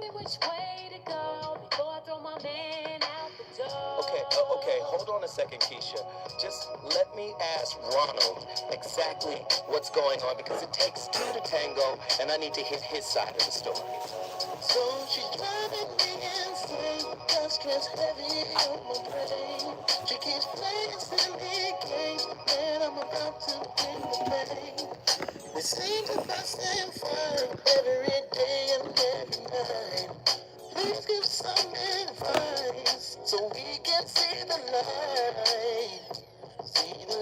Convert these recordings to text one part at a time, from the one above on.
me which way to go before I throw my man out the door. Okay, hold on a second, Keisha. Just let me ask Ronald exactly what's going on, because it takes two to tango, and I need to hit his side of the story. So she's driving me insane, got stress heavy on my brain. She keeps playing silly games, and I'm about to bring the pain. We seem to fuss and fight every day and every night. Please give some advice so we can see the light. See the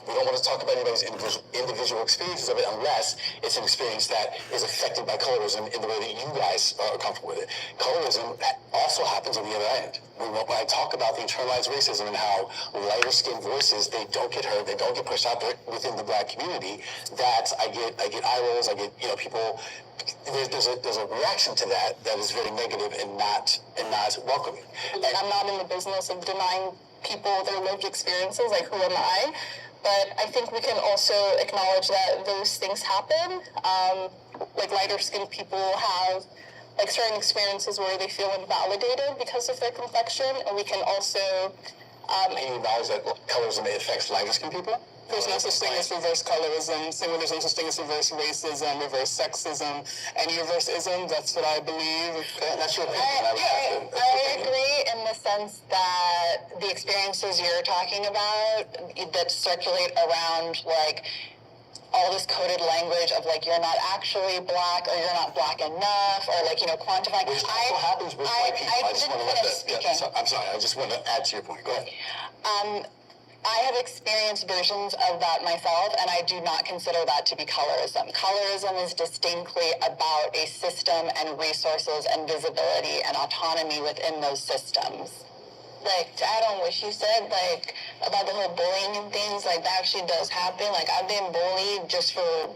We don't want to talk about anybody's individual experiences of it unless it's an experience that is affected by colorism in the way that you guys are comfortable with it. Colorism also happens on the other end. When I talk about the internalized racism and how lighter skinned voices, they don't get heard, they don't get pushed out there within the Black community, that I get eye rolls, I get, people, there's a reaction to that is very negative and not welcoming. And I'm not in the business of denying people their lived experiences, like who am I? But I think we can also acknowledge that those things happen. Like lighter skinned people have like certain experiences where they feel invalidated because of their complexion, and we can also acknowledge that colorism affects lighter skinned people. There's no such thing as reverse colorism. Same way there's no such thing as reverse racism, reverse sexism, and reverse-ism. That's what I believe. That's your opinion. I agree in the sense that the experiences you're talking about that circulate around like all this coded language of like you're not actually Black or you're not Black enough or like quantifying. Which also happens with white people. I just want to let that. I'm sorry. I just want to add to your point. Go ahead. I have experienced versions of that myself, and I do not consider that to be colorism. Colorism is distinctly about a system and resources and visibility and autonomy within those systems. Like, to add on what she said, like, about the whole bullying and things, like, that actually does happen. Like, I've been bullied just for,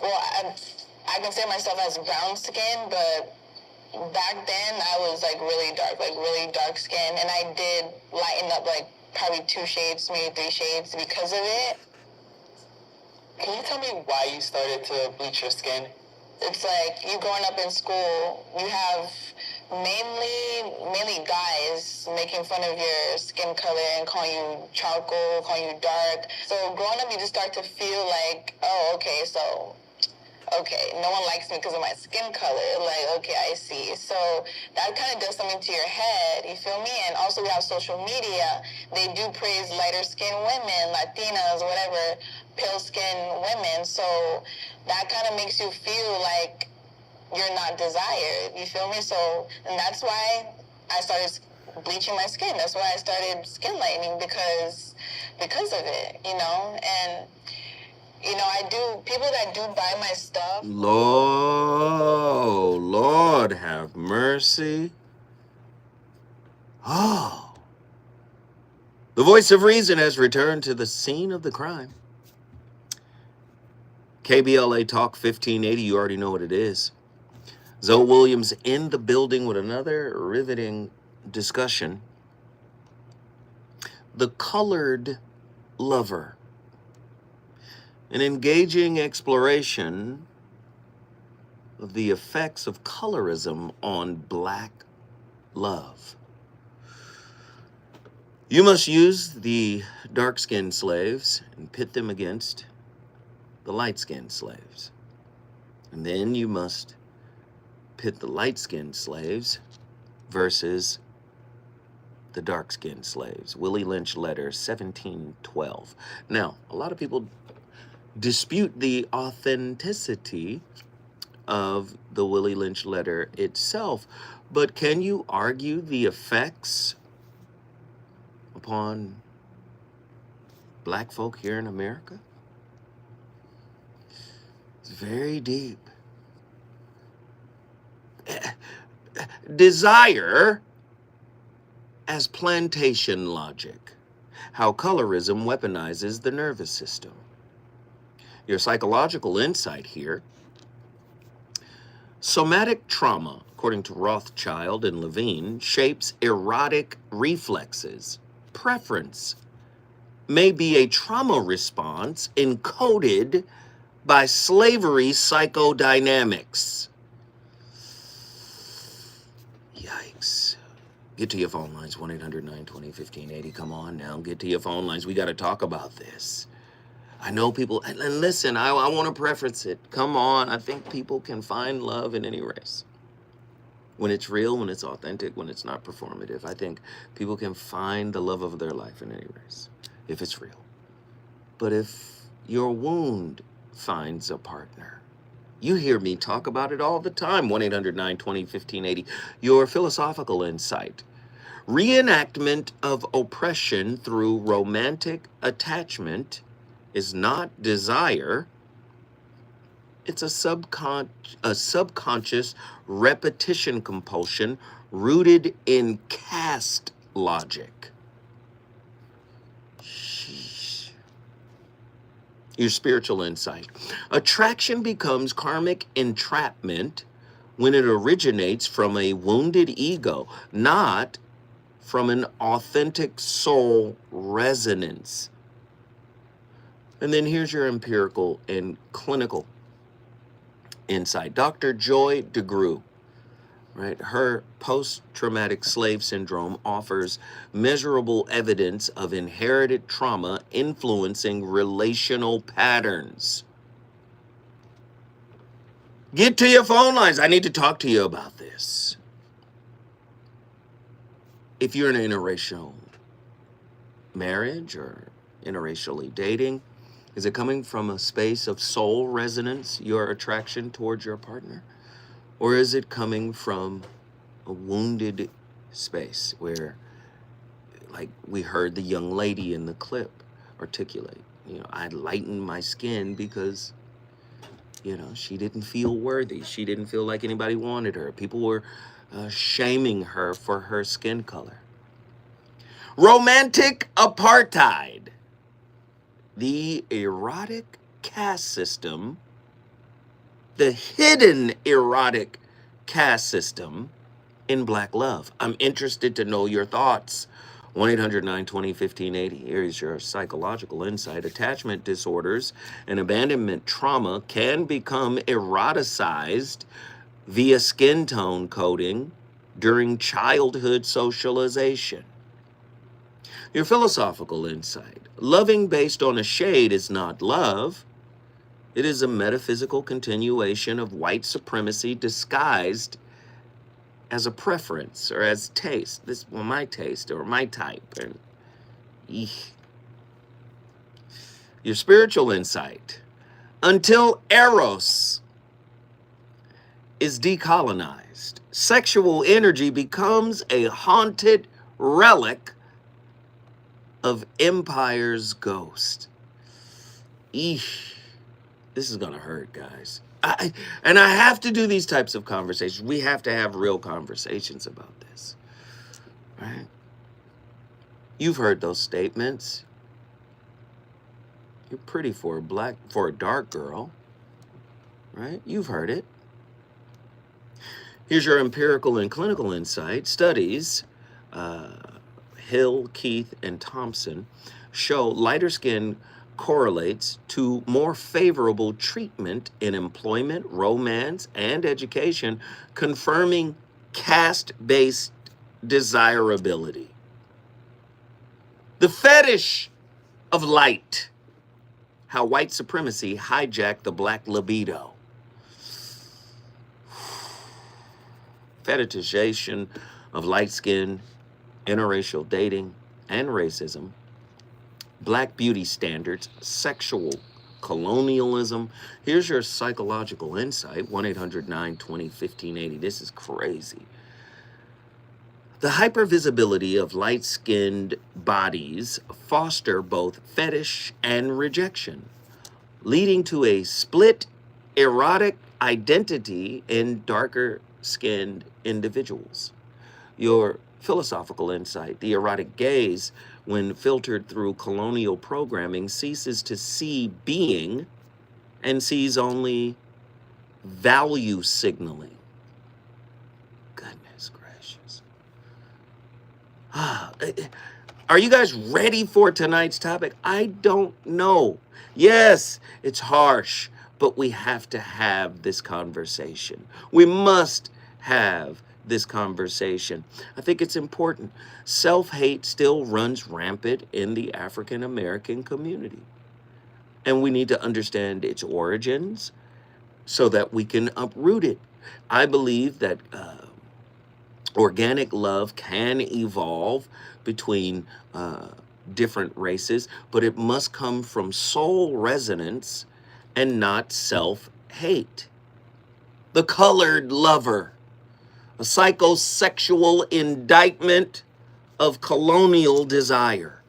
I consider myself as brown skin, but back then I was, like, really dark skin, and I did lighten up, like, probably 2 shades, maybe 3 shades because of it. Can you tell me why you started to bleach your skin? It's like you growing up in school, you have mainly guys making fun of your skin color and calling you charcoal, calling you dark. So growing up, you just start to feel like, oh, okay, no one likes me because of my skin color. Like, okay, I see. So that kind of does something to your head, you feel me? And also we have social media. They do praise lighter skinned women, Latinas, whatever, pale skinned women. So that kind of makes you feel like you're not desired, you feel me? So, and that's why I started bleaching my skin. That's why I started skin lightening because of it, and people that do buy my stuff. Lord have mercy. Oh. The voice of reason has returned to the scene of the crime. KBLA Talk 1580, you already know what it is. Zoe Williams in the building with another riveting discussion. The colored lover. An engaging exploration of the effects of colorism on black love. You must use the dark-skinned slaves and pit them against the light-skinned slaves. And then you must pit the light-skinned slaves versus the dark-skinned slaves. Willie Lynch letter 1712. Now, a lot of people dispute the authenticity of the Willie Lynch letter itself, but can you argue the effects upon black folk here in America? It's very deep. Desire as plantation logic. How colorism weaponizes the nervous system. Your psychological insight here. Somatic trauma, according to Rothschild and Levine, shapes erotic reflexes. Preference may be a trauma response encoded by slavery psychodynamics. Yikes. Get to your phone lines, 1-800-920-1580. Come on now, get to your phone lines. We got to talk about this. I know people, and listen, I want to preference it. Come on, I think people can find love in any race. When it's real, when it's authentic, when it's not performative, I think people can find the love of their life in any race, if it's real. But if your wound finds a partner, you hear me talk about it all the time, 1-800-920-1580. Your philosophical insight. Reenactment of oppression through romantic attachment is not desire. It's a subconscious repetition compulsion rooted in caste logic. Sheesh. Your spiritual insight. Attraction becomes karmic entrapment when it originates from a wounded ego, not from an authentic soul resonance. And then here's your empirical and clinical insight. Dr. Joy DeGruy, right? Her post-traumatic slave syndrome offers measurable evidence of inherited trauma influencing relational patterns. Get to your phone lines. I need to talk to you about this. If you're in an interracial marriage or interracially dating, is it coming from a space of soul resonance, your attraction towards your partner? Or is it coming from a wounded space where, like we heard the young lady in the clip articulate, I lightened my skin because, she didn't feel worthy. She didn't feel like anybody wanted her. People were shaming her for her skin color. Romantic apartheid. The erotic caste system, the hidden erotic caste system in black love. I'm interested to know your thoughts. 1-800-920-1580. Here's your psychological insight. Attachment disorders and abandonment trauma can become eroticized via skin tone coding during childhood socialization. Your philosophical insight. Loving based on a shade is not love. It is a metaphysical continuation of white supremacy disguised as a preference or as taste. My taste or my type. And your spiritual insight. Until Eros is decolonized, sexual energy becomes a haunted relic of empire's ghost. Eesh. This is gonna hurt, guys. I have to do these types of conversations. We have to have real conversations about this, right? You've heard those statements. You're pretty for a dark girl. right? You've heard it. Here's your empirical and clinical insight. Studies, Hill, Keith, and Thompson, show lighter skin correlates to more favorable treatment in employment, romance, and education, confirming caste-based desirability. The fetish of light, how white supremacy hijacked the black libido. Fetishization of light skin, interracial dating, and racism, black beauty standards, sexual colonialism. Here's your psychological insight, 1-800-920-1580. This is crazy. The hypervisibility of light-skinned bodies foster both fetish and rejection, leading to a split erotic identity in darker-skinned individuals. Your philosophical insight, the erotic gaze, when filtered through colonial programming, ceases to see being and sees only value signaling. Goodness gracious. Are you guys ready for tonight's topic? I don't know. Yes, it's harsh, but we have to have this conversation. We must have this conversation. I think it's important. Self-hate still runs rampant in the African American community. And we need to understand its origins so that we can uproot it. I believe that organic love can evolve between different races, but it must come from soul resonance and not self-hate. The colored lover, a psychosexual indictment of colonial desire.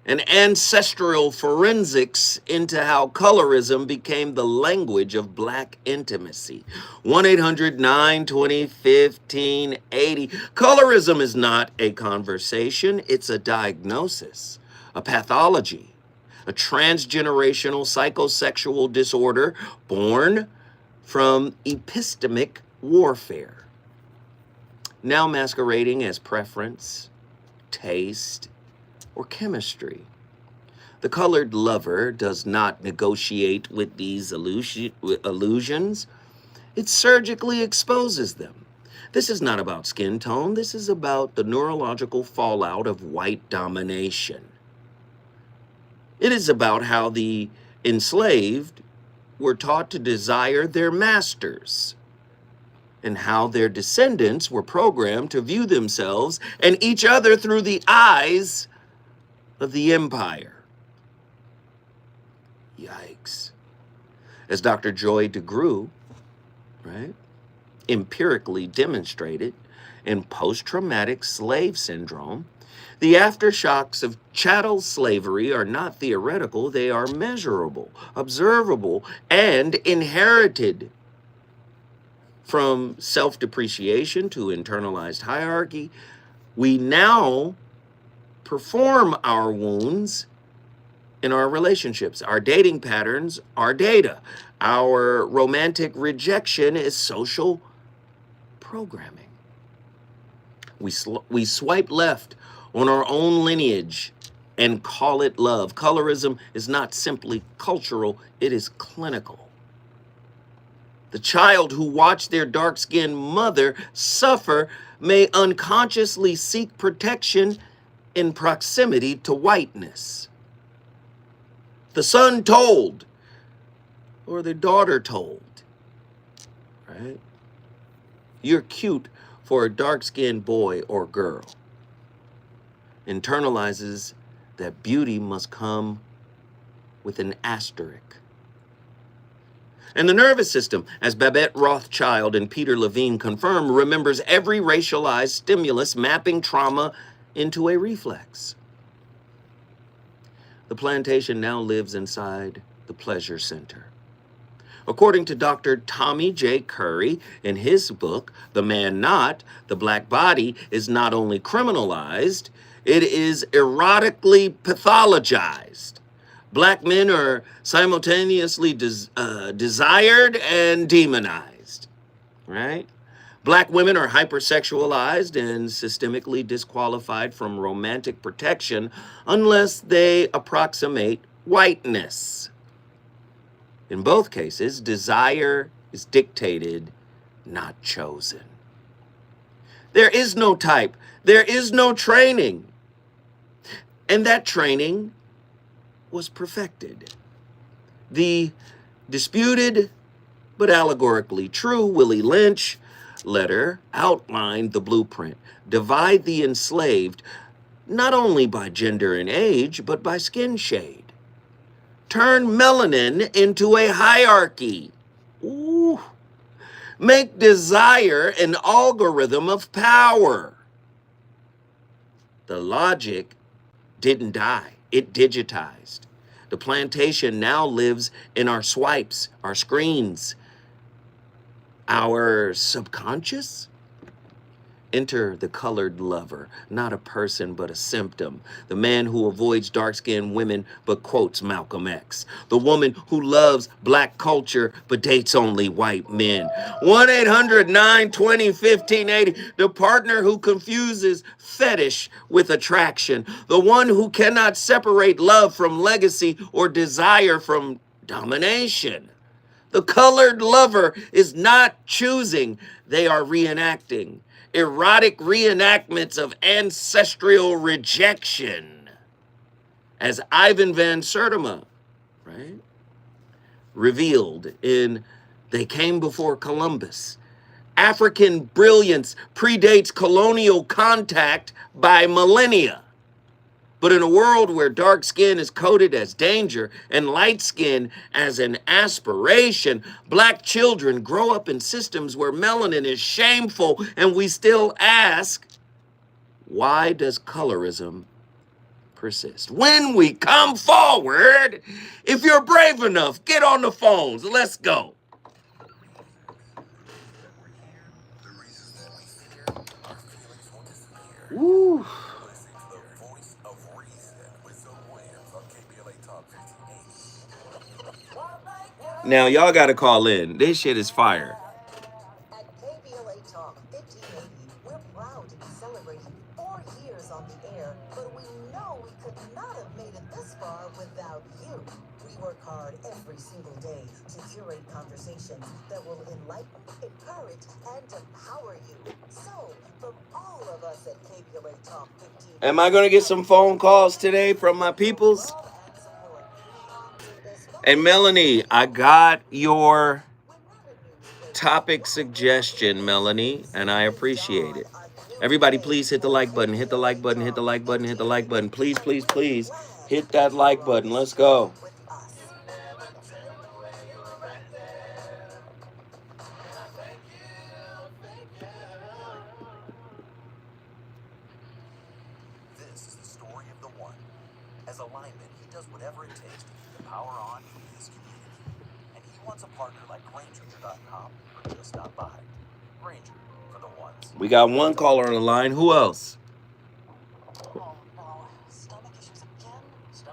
An ancestral forensics into how colorism became the language of black intimacy. 1-800-920-1580. Colorism is not a conversation, it's a diagnosis, a pathology, a transgenerational psychosexual disorder born from epistemic warfare, now masquerading as preference, taste, or chemistry. The colored lover does not negotiate with these illusions. It surgically exposes them. This is not about skin tone. This is about the neurological fallout of white domination. It is about how the enslaved were taught to desire their masters, and how their descendants were programmed to view themselves and each other through the eyes of the empire. Yikes. As Dr. Joy DeGruy, right, empirically demonstrated in post-traumatic slave syndrome, the aftershocks of chattel slavery are not theoretical, they are measurable, observable, and inherited. From self-depreciation to internalized hierarchy, we now perform our wounds in our relationships. Our dating patterns are data. Our romantic rejection is social programming. We swipe left on our own lineage and call it love. Colorism is not simply cultural, it is clinical. The child who watched their dark-skinned mother suffer may unconsciously seek protection in proximity to whiteness. The son told, or the daughter told, right? You're cute for a dark-skinned boy or girl. Internalizes that beauty must come with an asterisk. And the nervous system, as Babette Rothschild and Peter Levine confirm, remembers every racialized stimulus, mapping trauma into a reflex. The plantation now lives inside the pleasure center. According to Dr. Tommy J. Curry, in his book, The Man Not, the black body is not only criminalized, it is erotically pathologized. Black men are simultaneously desired and demonized, right? Black women are hypersexualized and systemically disqualified from romantic protection unless they approximate whiteness. In both cases, desire is dictated, not chosen. There is no type. There is no training. And that training was perfected. The disputed but allegorically true Willie Lynch letter outlined the blueprint. Divide the enslaved not only by gender and age, but by skin shade. Turn melanin into a hierarchy. Ooh. Make desire an algorithm of power. The logic didn't die, it digitized. The plantation now lives in our swipes, our screens, our subconscious. Enter the colored lover, not a person but a symptom. The man who avoids dark-skinned women but quotes Malcolm X. The woman who loves black culture but dates only white men. 1-800-920-1580. The partner who confuses fetish with attraction. The one who cannot separate love from legacy or desire from domination. The colored lover is not choosing, they are reenacting. Erotic reenactments of ancestral rejection. As Ivan van Sertima, right, revealed in They Came Before Columbus, African brilliance predates colonial contact by millennia. But in a world where dark skin is coded as danger and light skin as an aspiration, black children grow up in systems where melanin is shameful, and we still ask, why does colorism persist? When we come forward, if you're brave enough, get on the phones. Let's go. Woo. Now, y'all got to call in. This shit is fire. At KBLA Talk 1580, we're proud to be celebrating 4 years on the air, but we know we could not have made it this far without you. We work hard every single day to curate conversations that will enlighten, encourage, and empower you. So, from all of us at KBLA Talk 1580, Am I going to get some phone calls today from my peoples? Hey, Melanie, I got your topic suggestion, Melanie, and I appreciate it. Everybody, please hit the like button, hit the like button, hit the like button, hit the like button. Please, please, please hit that like button. Let's go. This is the story of the one. As a lineman, he does whatever it takes to keep the power on in his community. And he wants a partner like Granger.com who just stop by. Granger, for the ones. We got one caller on the line. Who else? Stomach issues again?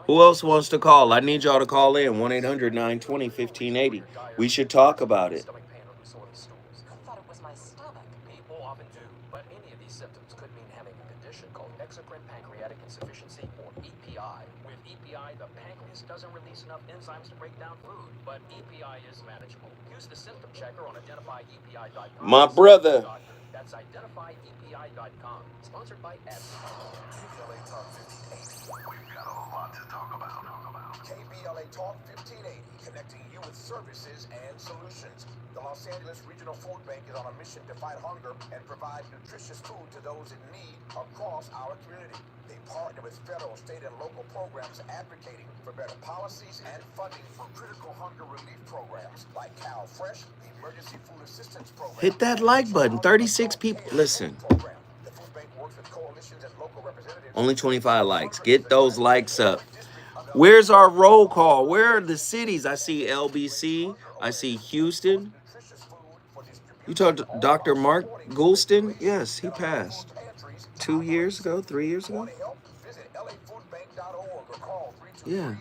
Who else wants to call? I need y'all to call in. 1-800-920-1580. We should talk about it. I thought it was my stomach. People often do, but any of these symptoms could mean having a condition called exocrine pancreatic insufficiency, or EPI. With EPI, the pancreas doesn't release enough enzymes to break down food, but EPI is manageable. Use the symptom checker on identifyepi.com. My brother. That's identifyepi.com. Sponsored by KBLA Talk 1580. We've got a lot to talk about. KBLA Talk 1580, connecting you with services and solutions. The Los Angeles Regional Food Bank is on a mission to fight hunger and provide nutritious food to those in need across our community. They partner with federal, state, and local programs advocating for better policies and funding for critical hunger relief programs like Cal Fresh, the Emergency Food Assistance Program. Hit that like button. 36 people. Listen. The food bank works with coalitions and local representatives. Only 25 likes. Get those likes up. Where's our roll call? Where are the cities? I see LBC. I see Houston. You talked to Dr. Mark Goulston? Yes, he passed 2 years ago, 3 years ago. Yeah.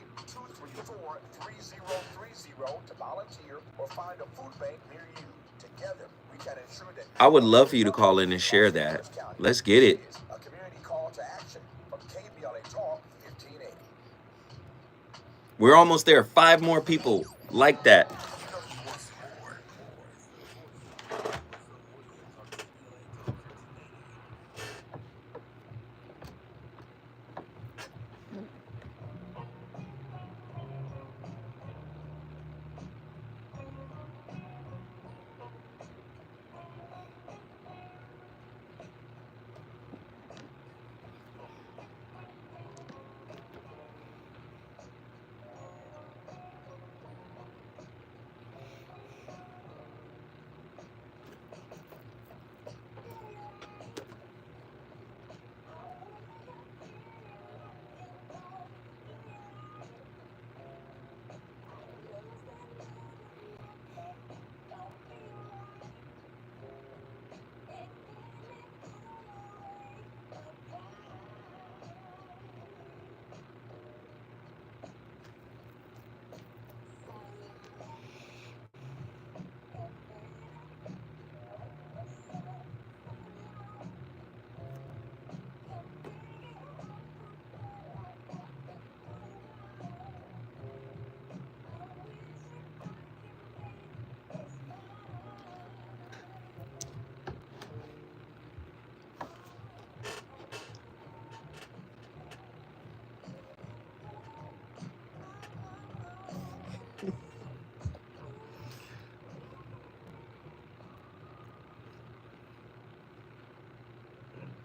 3030 to volunteer or find a food bank near you. Together, we can ensure that I would love for you to call in and share that. Let's get it. a community call to action from KBLA Talk 1580. We're almost there. 5 more people like that.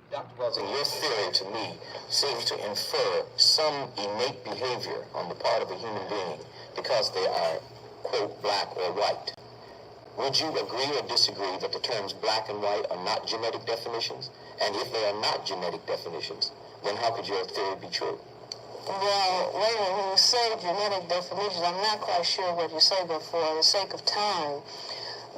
Dr. Wilson, your theory to me seems to infer some innate behavior on the part of a human being because they are, quote, black or white. Would you agree or disagree that the terms black and white are not genetic definitions? And if they are not genetic definitions, then how could your theory be true? Well, wait a minute, when you say genetic definitions, I'm not quite sure what you say, but for the sake of time,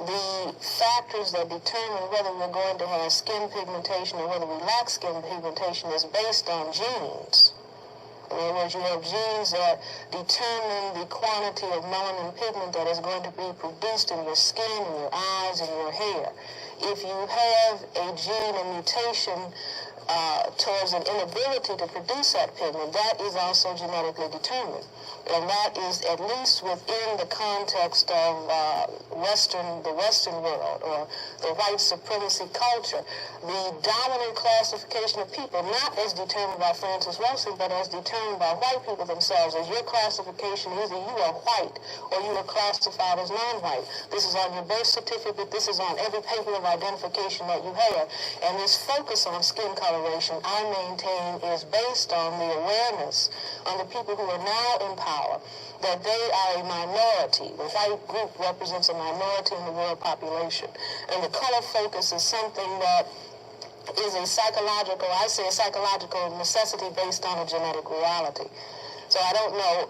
the factors that determine whether we're going to have skin pigmentation or whether we lack skin pigmentation is based on genes. In other words, you have genes that determine the quantity of melanin pigment that is going to be produced in your skin, in your eyes, and your hair. If you have a gene, a mutation towards an inability to produce that pigment, that is also genetically determined. And that is at least within the context of the Western world, or the white supremacy culture. The dominant classification of people, not as determined by Francis Wilson, but as determined by white people themselves, as your classification, either you are white or you are classified as non-white. This is on your birth certificate, this is on every paper of identification that you have. And this focus on skin coloration, I maintain, is based on the awareness on the people who are now in power, that they are a minority. The white group represents a minority in the world population. And the color focus is something that is a psychological necessity based on a genetic reality. So I don't know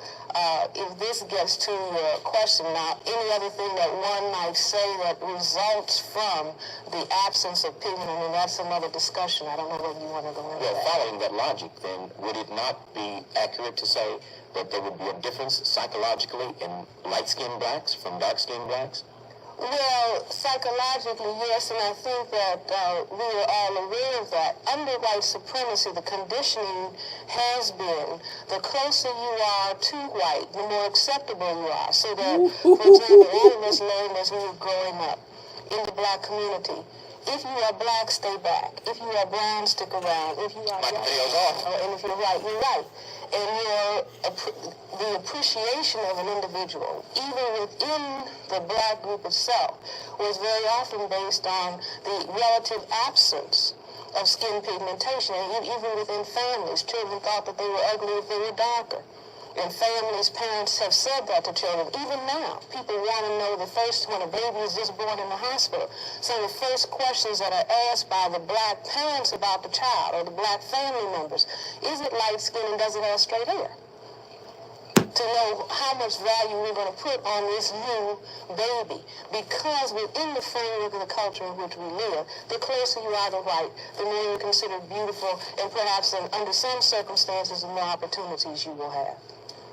if this gets to your question. Now, any other thing that one might say that results from the absence of pigment, I mean, that's another discussion. I don't know whether you want to go into that. Well, following that logic, then, would it not be accurate to say that there would be a difference psychologically in light-skinned blacks from dark-skinned blacks? Well, psychologically, yes, and I think that we are all aware of that. Under white supremacy, the conditioning has been the closer you are to white, the more acceptable you are. So that, for example, all of us learned as we were growing up in the black community, if you are black, stay back. If you are brown, stick around. If you are white, and if you're white, you're white. And the appreciation of an individual, even within the black group itself, was very often based on the relative absence of skin pigmentation. And even within families, children thought that they were ugly if they were darker. And families, parents have said that to children. Even now, people want to know when a baby is just born in the hospital, some of the first questions that are asked by the black parents about the child or the black family members, is it light skin and does it have straight hair? To know how much value we're going to put on this new baby. Because within the framework of the culture in which we live, the closer you are to white, the more you're considered beautiful, and perhaps under some circumstances, the more opportunities you will have.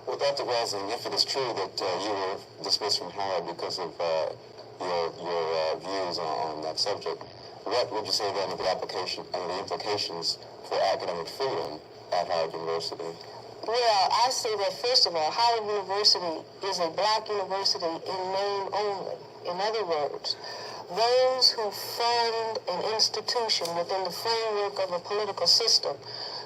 Well, Dr. Wellesley, if it is true that you were dismissed from Howard because of your views on that subject, what would you say then of the application and the implications for academic freedom at Howard University? Well, I say that, first of all, Howard University is a black university in name only. In other words, those who fund an institution within the framework of a political system,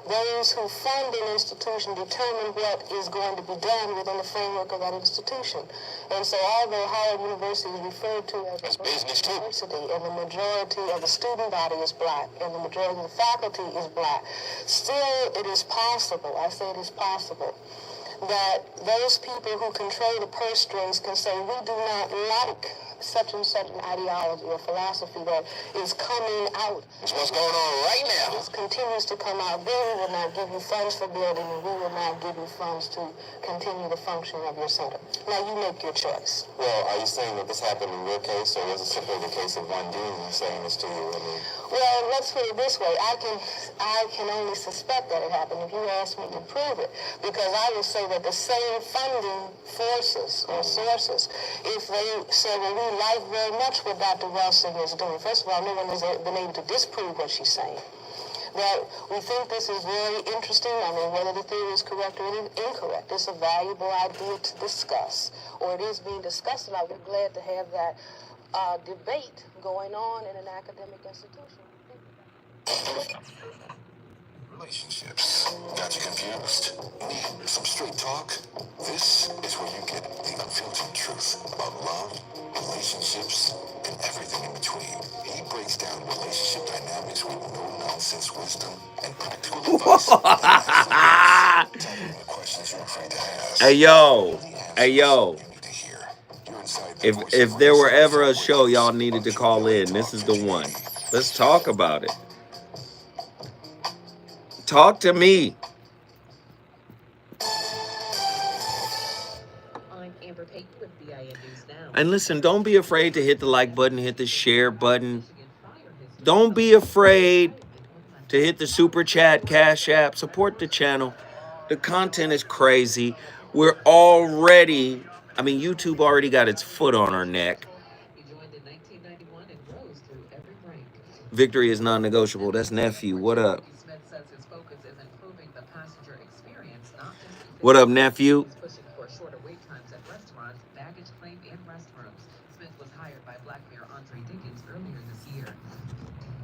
those who fund an institution determine what is going to be done within the framework of that institution. And so although Howard University is referred to as a black university and the majority of the student body is black and the majority of the faculty is black, still it is possible, I say it is possible, that those people who control the purse strings can say, we do not like such and such an ideology or philosophy that is coming out. It's what's going on right now. This continues to come out. Then we will not give you funds for building, and we will not give you funds to continue the function of your center. Now you make your choice. Well, are you saying that this happened in your case, or was it simply the case of one dean saying this to you? I mean, well, let's put it this way. I can only suspect that it happened if you ask me to prove it, because I will say that the same funding forces or sources, if they say, well, we like very much what Dr. Wilson is doing. First of all, no one has been able to disprove what she's saying. That we think this is very interesting. I mean, whether the theory is correct or incorrect, it's a valuable idea to discuss, or it is being discussed, and I would be glad to have that debate going on in an academic institution. Relationships. Got you confused? Need some straight talk? This is where you get the unfiltered truth about love, relationships, and everything in between. He breaks down relationship dynamics with no-nonsense wisdom and practical advice. Tackling the questions you're afraid to ask. Hey yo, The answers hey yo. you need to hear. You're inside the voice If of there were yourself ever a with show us y'all needed to on call KBLA in, this Talk is the 58. one. Let's talk about it. Talk to me. I'm Amber Payton with BIN News Now. And listen, don't be afraid to hit the like button, hit the share button. Don't be afraid to hit the super chat, Cash App, support the channel. The content is crazy. We're already, I mean, YouTube already got its foot on our neck. He joined in 1991 and rose through every rank. Victory is non-negotiable. That's nephew. What up? Smith says his focus is improving the passenger experience, not just What up, nephew? He's pushing for shorter wait times at restaurants, baggage claim, and restrooms. Smith was hired by Black Mayor Andre Dickens earlier this year.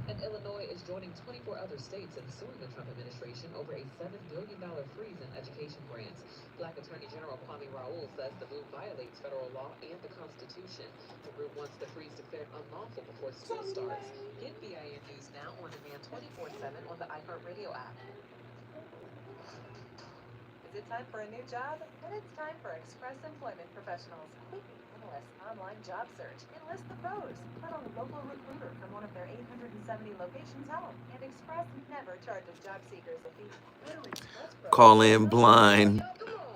And Illinois is joining 24 other states in suing the Trump administration over a $7 billion freeze in education grants. Black Attorney General Kwame Raoul says the move violates federal law and the Constitution. The group wants the freeze declared unlawful before school starts. Get BIN News Now on demand 24/7 on the iHeartRadio app. Is it time for a new job? Then it's time for Express Employment Professionals. Quick, endless online job search. Enlist the pros. Let a local recruiter from one of their 870 locations help. And Express never charges job seekers a fee. Go to Express Pro. Call in blind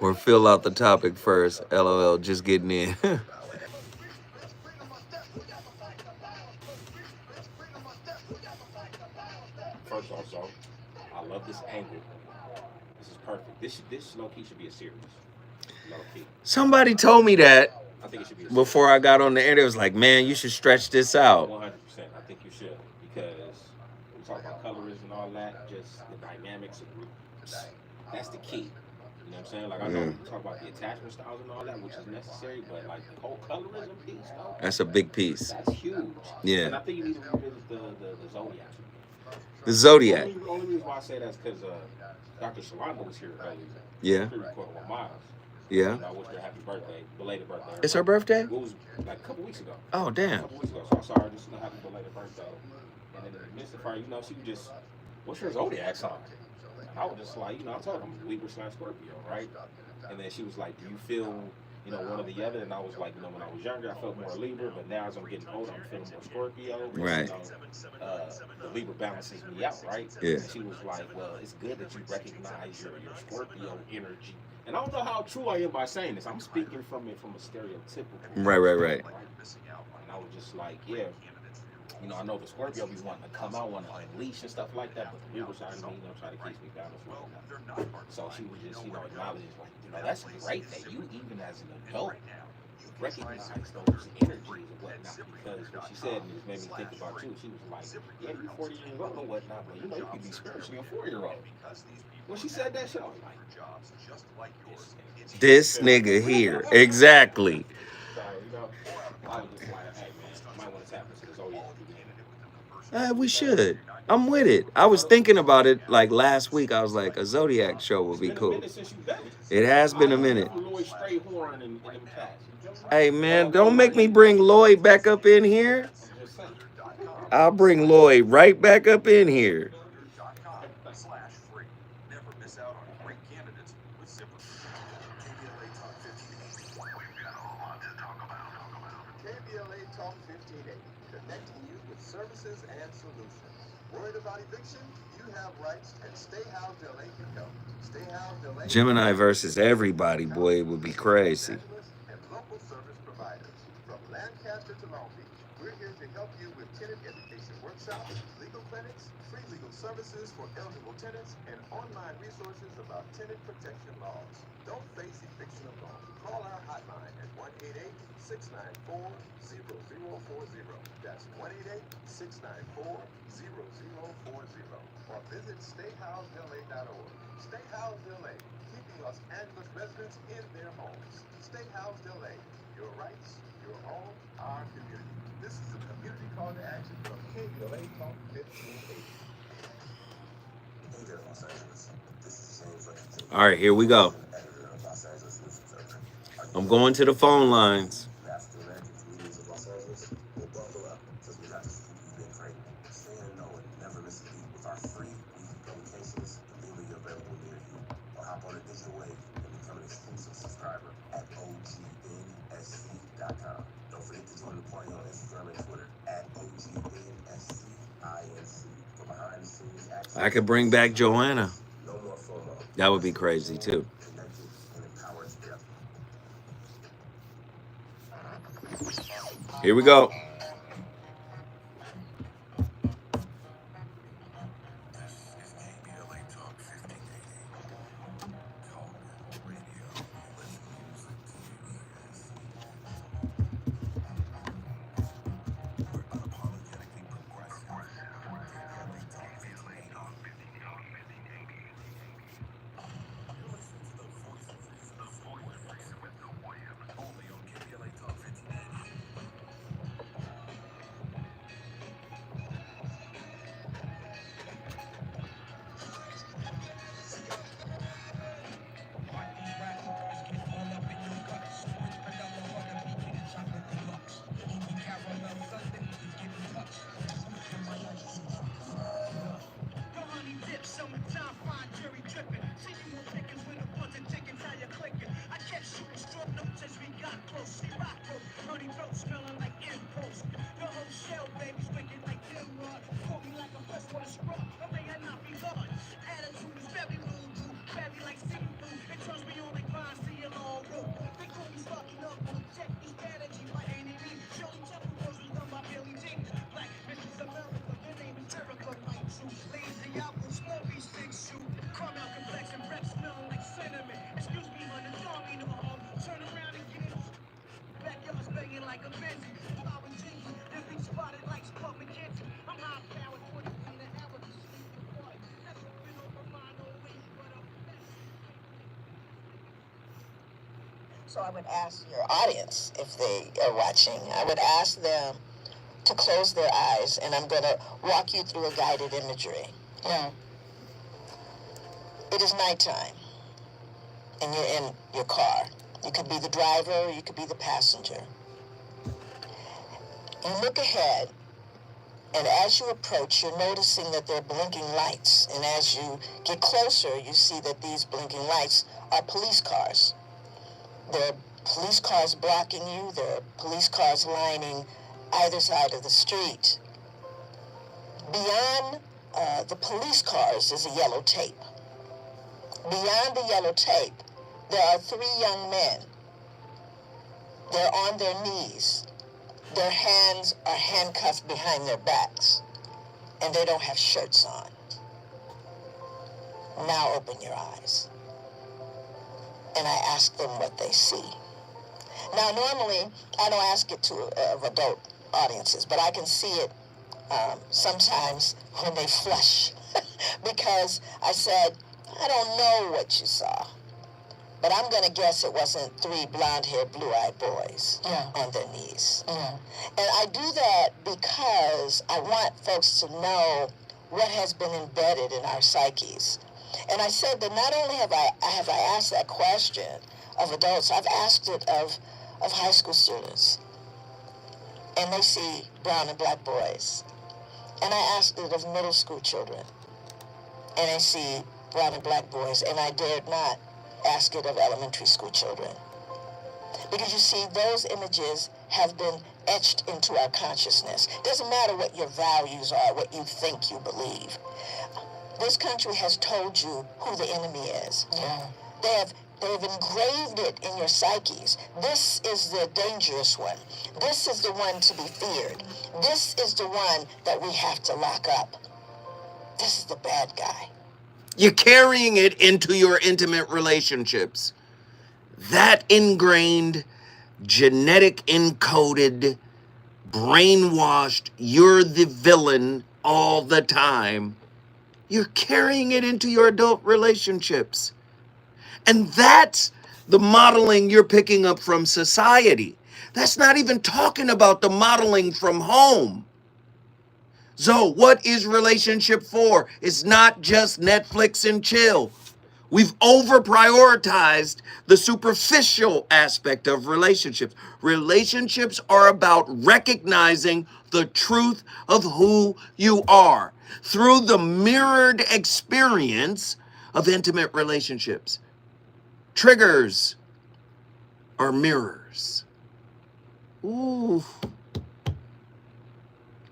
or fill out the topic first. LOL, just getting in. First off, so I love this angle. This is perfect. This low key should be a series. Low key. Somebody told me that I think it should be a series. before I got on the air. It was like, man, you should stretch this out. 100%. I think you should, because we talk about colorism and all that, just the dynamics of groups. That's the key. You know what I'm saying? Like, I know we talk about the attachment styles and all that, which is necessary, but like the whole colorism piece, though, That's a big piece. that's huge. Yeah. And I think you need to revisit the zodiac. The Zodiac. Only reason why I say that is because Dr. Shalonda was here earlier. Yeah. Pre-recording with Miles. Yeah. And I wished her happy birthday, belated birthday. It's her birthday? It was like a couple weeks ago. Oh, A damn. couple weeks ago. So I saw her just happy belated birthday. And then in the midst of her, she would just, what's your zodiac sign? And I was just like, I told her I'm Libra/Scorpio, right? And then she was like, do you feel, one or the other? And I was like, when I was younger, I felt more Libra, but now as I'm getting older, I'm feeling more Scorpio. Right. The Libra balances me out, right? Yeah. And she was like, well, it's good that you recognize your Scorpio energy. And I don't know how true I am by saying this. I'm speaking from a stereotypical. Right. And I was just like, yeah. You know, I know the Scorpio be wanting to come out, wanting to unleash and stuff like that, but the Libra side of me, you know, try to keep me balanced with it. So she was just, you know, acknowledging, like, you know, that's great that you, even as an adult, recognize those energies and whatnot. Because what she said, and it made me think about you, she was like, yeah, you're 40 years old and whatnot, but you know, you could be spiritually a 4-year-old. When she said that shit, I was like, This nigga here. Exactly. so, you know, I was just like, hey, man, you might want to tap into the zodiac again. We should. I'm with it. I was thinking about it like last week. I was like, a Zodiac show would It's be been a cool. minute since you've done it. It has been a minute. Lloyd Strayhorn and them cats. Hey, man, don't make me bring Lloyd back up in here. I'm just saying. I'll bring Lloyd right back up in here. /free. Never miss out on great candidates with Zipper. KBLA Talk 1580. We've got a lot to talk about. KBLA Talk 1580, connecting you with services and solutions. Worried about eviction? You have rights, and Stay Housed LA can help. Stay Housed LA. Gemini versus everybody, boy, it would be crazy. And local service providers. From Lancaster to Long Beach, we're here to help you with tenant education workshops, legal clinics, free legal services for eligible tenants, and online resources about tenant protection laws. Don't face eviction alone. Call our hotline at 1-888-694-0040. That's 1-888-694-0040. Or visit stayhousedla.org. Stay Housed LA, keeping Los Angeles residents in their homes. Stay Housed LA, your rights, your home, our community. This is a community call to action from KBLA Talk 1580. Hey there, Los Angeles. This is James Lexington. All right, here we go. Editor of Los Angeles News Observer. I'm going to the phone lines. African American communities of Los Angeles will buckle up because we got this keep you in training. Stay in the know and never miss a beat with our free weekly publications conveniently available near you. Or hop on a digital wave and become an exclusive subscriber at OGNSC.com. Don't forget to join the party on Instagram and Twitter at OGNSCINC for behind the scenes access. I could bring back Joanna. No more FOMO. That would be crazy, too. Connected and empowered together. Here we go. This is KBLA Talk 1580. Talk radio with music to your ears. We're unapologetically progressive. KBLA Talk 1580. You're listening to the voice of reason, with no William. Only on KBLA Talk 1580. So I would ask your audience, if they are watching, I would ask them to close their eyes, and I'm going to walk you through a guided imagery. Now, it is nighttime, and you're in your car. You could be the driver, you could be the passenger. You look ahead, and as you approach, you're noticing that there are blinking lights. And as you get closer, you see that these blinking lights are police cars. There are police cars blocking you. There are police cars lining either side of the street. Beyond the police cars is a yellow tape. Beyond the yellow tape, there are 3 young men. They're on their knees. Their hands are handcuffed behind their backs, and they don't have shirts on. Now open your eyes. And I ask them what they see. Now, normally, I don't ask it to adult audiences, but I can see it sometimes when they flush. Because I said, I don't know what you saw, but I'm going to guess it wasn't 3 blonde-haired, blue-eyed boys on their knees. And I do that because I want folks to know what has been embedded in our psyches. And I said that not only have I asked that question of adults, I've asked it of high school students. And they see brown and black boys. And I asked it of middle school children. And I see brown and black boys. And I dared not ask it of elementary school children. Because you see, those images have been etched into our consciousness. It doesn't matter what your values are, what you think you believe. This country has told you who the enemy is. They've engraved it in your psyches. This is the dangerous one. This is the one to be feared. This is the one that we have to lock up. This is the bad guy. You're carrying it into your intimate relationships. That ingrained, genetic encoded, brainwashed, you're the villain all the time. You're carrying it into your adult relationships. And that's the modeling you're picking up from society. That's not even talking about the modeling from home. So what is relationship for? It's not just Netflix and chill. We've over-prioritized the superficial aspect of relationships. Relationships are about recognizing the truth of who you are through the mirrored experience of intimate relationships. Triggers are mirrors. Ooh.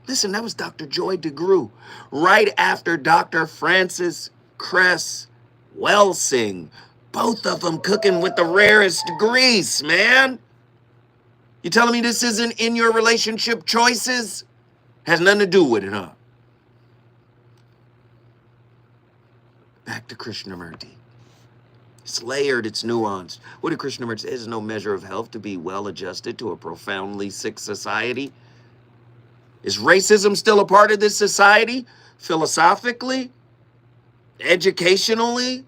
Listen, that was Dr. Joy DeGruy, right after Dr. Francis Cress Welsing. Both of them cooking with the rarest grease, man. You telling me this isn't in your relationship choices? Has nothing to do with it, huh? Back to Krishnamurti. It's layered, it's nuanced. What did Krishnamurti say? There's no measure of health to be well adjusted to a profoundly sick society. Is racism still a part of this society? Philosophically? Educationally?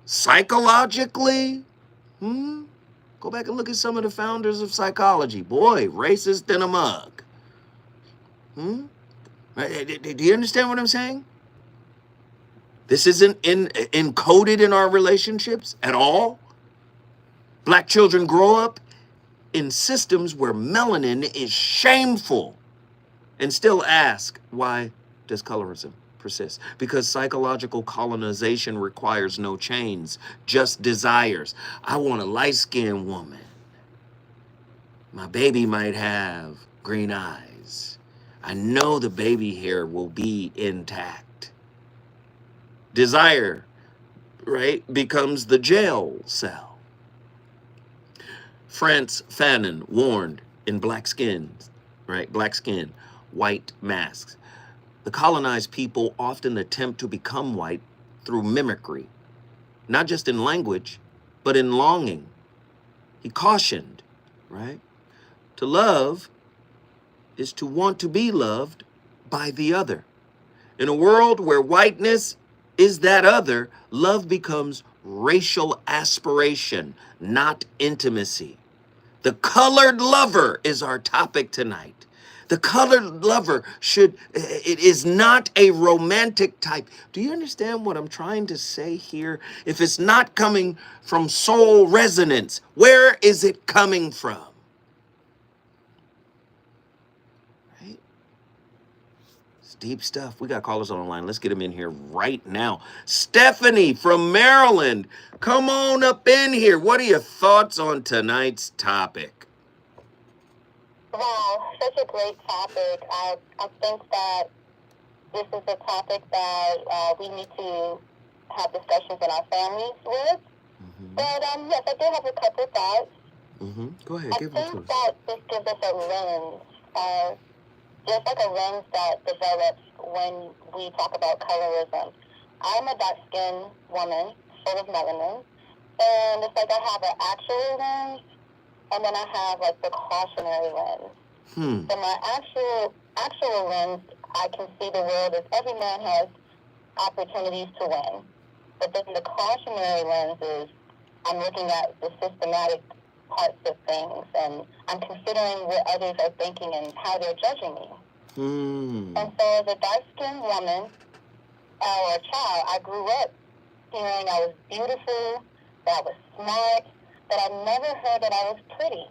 Psychologically? Go back and look at some of the founders of psychology. Boy, racist in a mug. Do you understand what I'm saying? This isn't encoded in our relationships at all. Black children grow up in systems where melanin is shameful and still ask, why does colorism persist? Because psychological colonization requires no chains, just desires. I want a light-skinned woman. My baby might have green eyes. I know the baby hair will be intact. Desire, right, becomes the jail cell. Frantz Fanon warned in Black Skin, right, Black Skin, White Masks. The colonized people often attempt to become white through mimicry, not just in language, but in longing. He cautioned, right? To love is to want to be loved by the other. In a world where whiteness is that other, love becomes racial aspiration, not intimacy. The colored lover is our topic tonight. The colored lover it is not a romantic type. Do you understand what I'm trying to say here? If it's not coming from soul resonance, where is it coming from? Right? It's deep stuff. We got callers on the line. Let's get them in here right now. Stephanie from Maryland, come on up in here. What are your thoughts on tonight's topic? Wow, such a great topic. I think that this is a topic that we need to have discussions in our families with. But yes, I do have a couple thoughts. Go ahead, I give it to think us. that this gives us a lens, just like a lens that develops when we talk about colorism. I'm a dark-skinned woman full of melanin, and it's like I have an actual lens, and then I have like the cautionary lens. So my actual lens, I can see the world as every man has opportunities to win. But then the cautionary lens is I'm looking at the systematic parts of things, and I'm considering what others are thinking and how they're judging me. And so as a dark-skinned woman or child, I grew up hearing I was beautiful, that I was smart, but I never heard that I was pretty.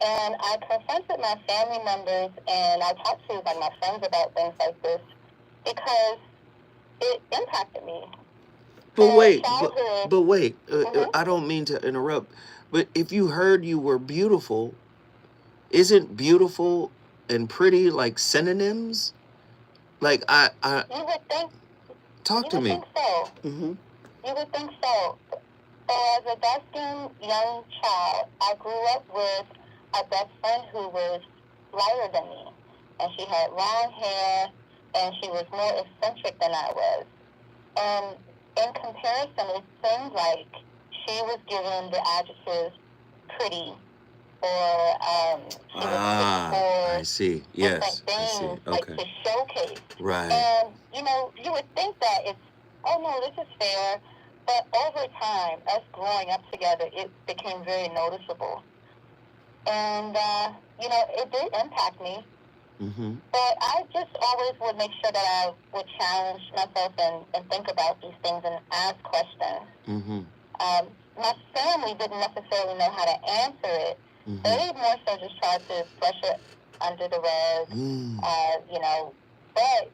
And I confronted my family members, and I talked to like my friends about things like this because it impacted me. But wait, I don't mean to interrupt, but if you heard you were beautiful, isn't beautiful and pretty like synonyms? Like you would think. Talk to me. You would think so. You would think so. So as a dark-skinned young child, I grew up with a best friend who was lighter than me, and she had long hair, and she was more eccentric than I was. And in comparison, it seemed like she was given the adjectives pretty, or she was put for I see. Yes, different things, I see. Okay. like to showcase. Right. And you would think that it's, oh no, this is fair. But over time, us growing up together, it became very noticeable. And, it did impact me. But I just always would make sure that I would challenge myself and think about these things and ask questions. My family didn't necessarily know how to answer it. They more so just tried to brush it under the rug, But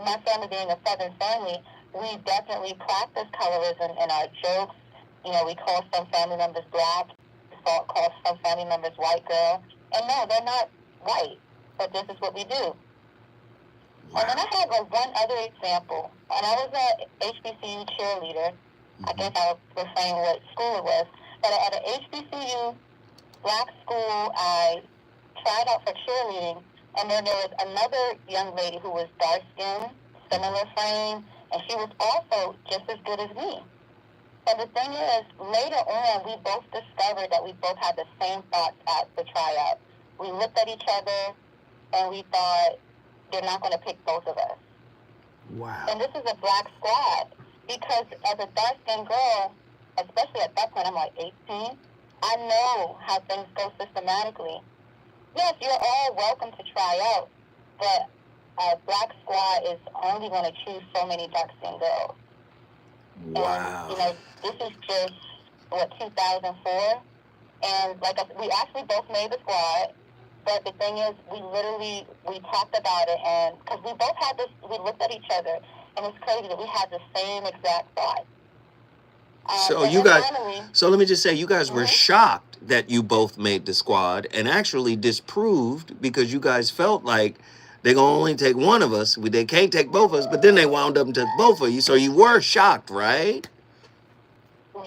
my family being a Southern family, we definitely practice colorism in our jokes. We call some family members black, we call some family members white girl. And no, they're not white, but this is what we do. Wow. And then I had one other example, and I was an HBCU cheerleader. I guess I'll refrain what school it was. But at an HBCU black school, I tried out for cheerleading, and then there was another young lady who was dark-skinned, similar frame, and she was also just as good as me. And the thing is, later on, we both discovered that we both had the same thoughts at the tryout. We looked at each other, and we thought, they're not going to pick both of us. Wow. And this is a black squad, because as a dark-skinned girl, especially at that point, I'm like 18, I know how things go systematically. Yes, you're all welcome to try out, but a black squad is only going to choose so many dark-skinned girls. Wow. And, this is just, 2004? And, we actually both made the squad, but the thing is, we talked about it, and, because we both had this, we looked at each other, and it's crazy that we had the same exact thought. So let me just say, you guys were shocked that you both made the squad, and actually disproved, because you guys felt like they're going to only take one of us. They can't take both of us, but then they wound up and took both of you. So you were shocked, right?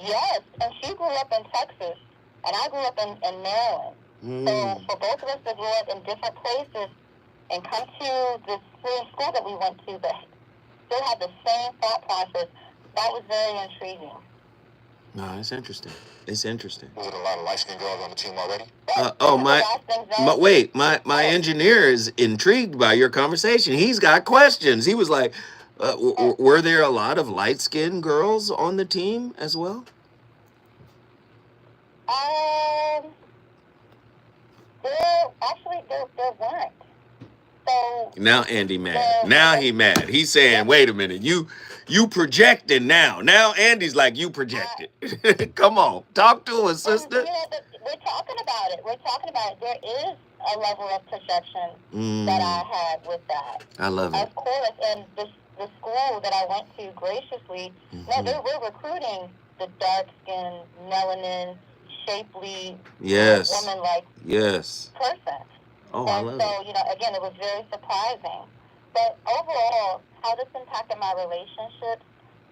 Yes, and she grew up in Texas, and I grew up in Maryland. So for both of us to grow up in different places and come to the same school that we went to, but still have the same thought process, that was very intriguing. No, it's interesting. It's interesting. Was it a lot of light-skinned girls on the team already? My engineer is intrigued by your conversation. He's got questions. He was like, were there a lot of light-skinned girls on the team as well? There weren't. So now Andy mad. Now he mad. He's saying, wait a minute, you projected now. Now Andy's like, you projected. Come on, talk to us, sister. We're talking about it. There is a level of projection that I had with that. I love it. Of course, and the school that I went to graciously, no, they were recruiting the dark-skinned, melanin, shapely, woman-like person. Oh, I love it. Again, it was very surprising. But overall, how this impacted my relationships,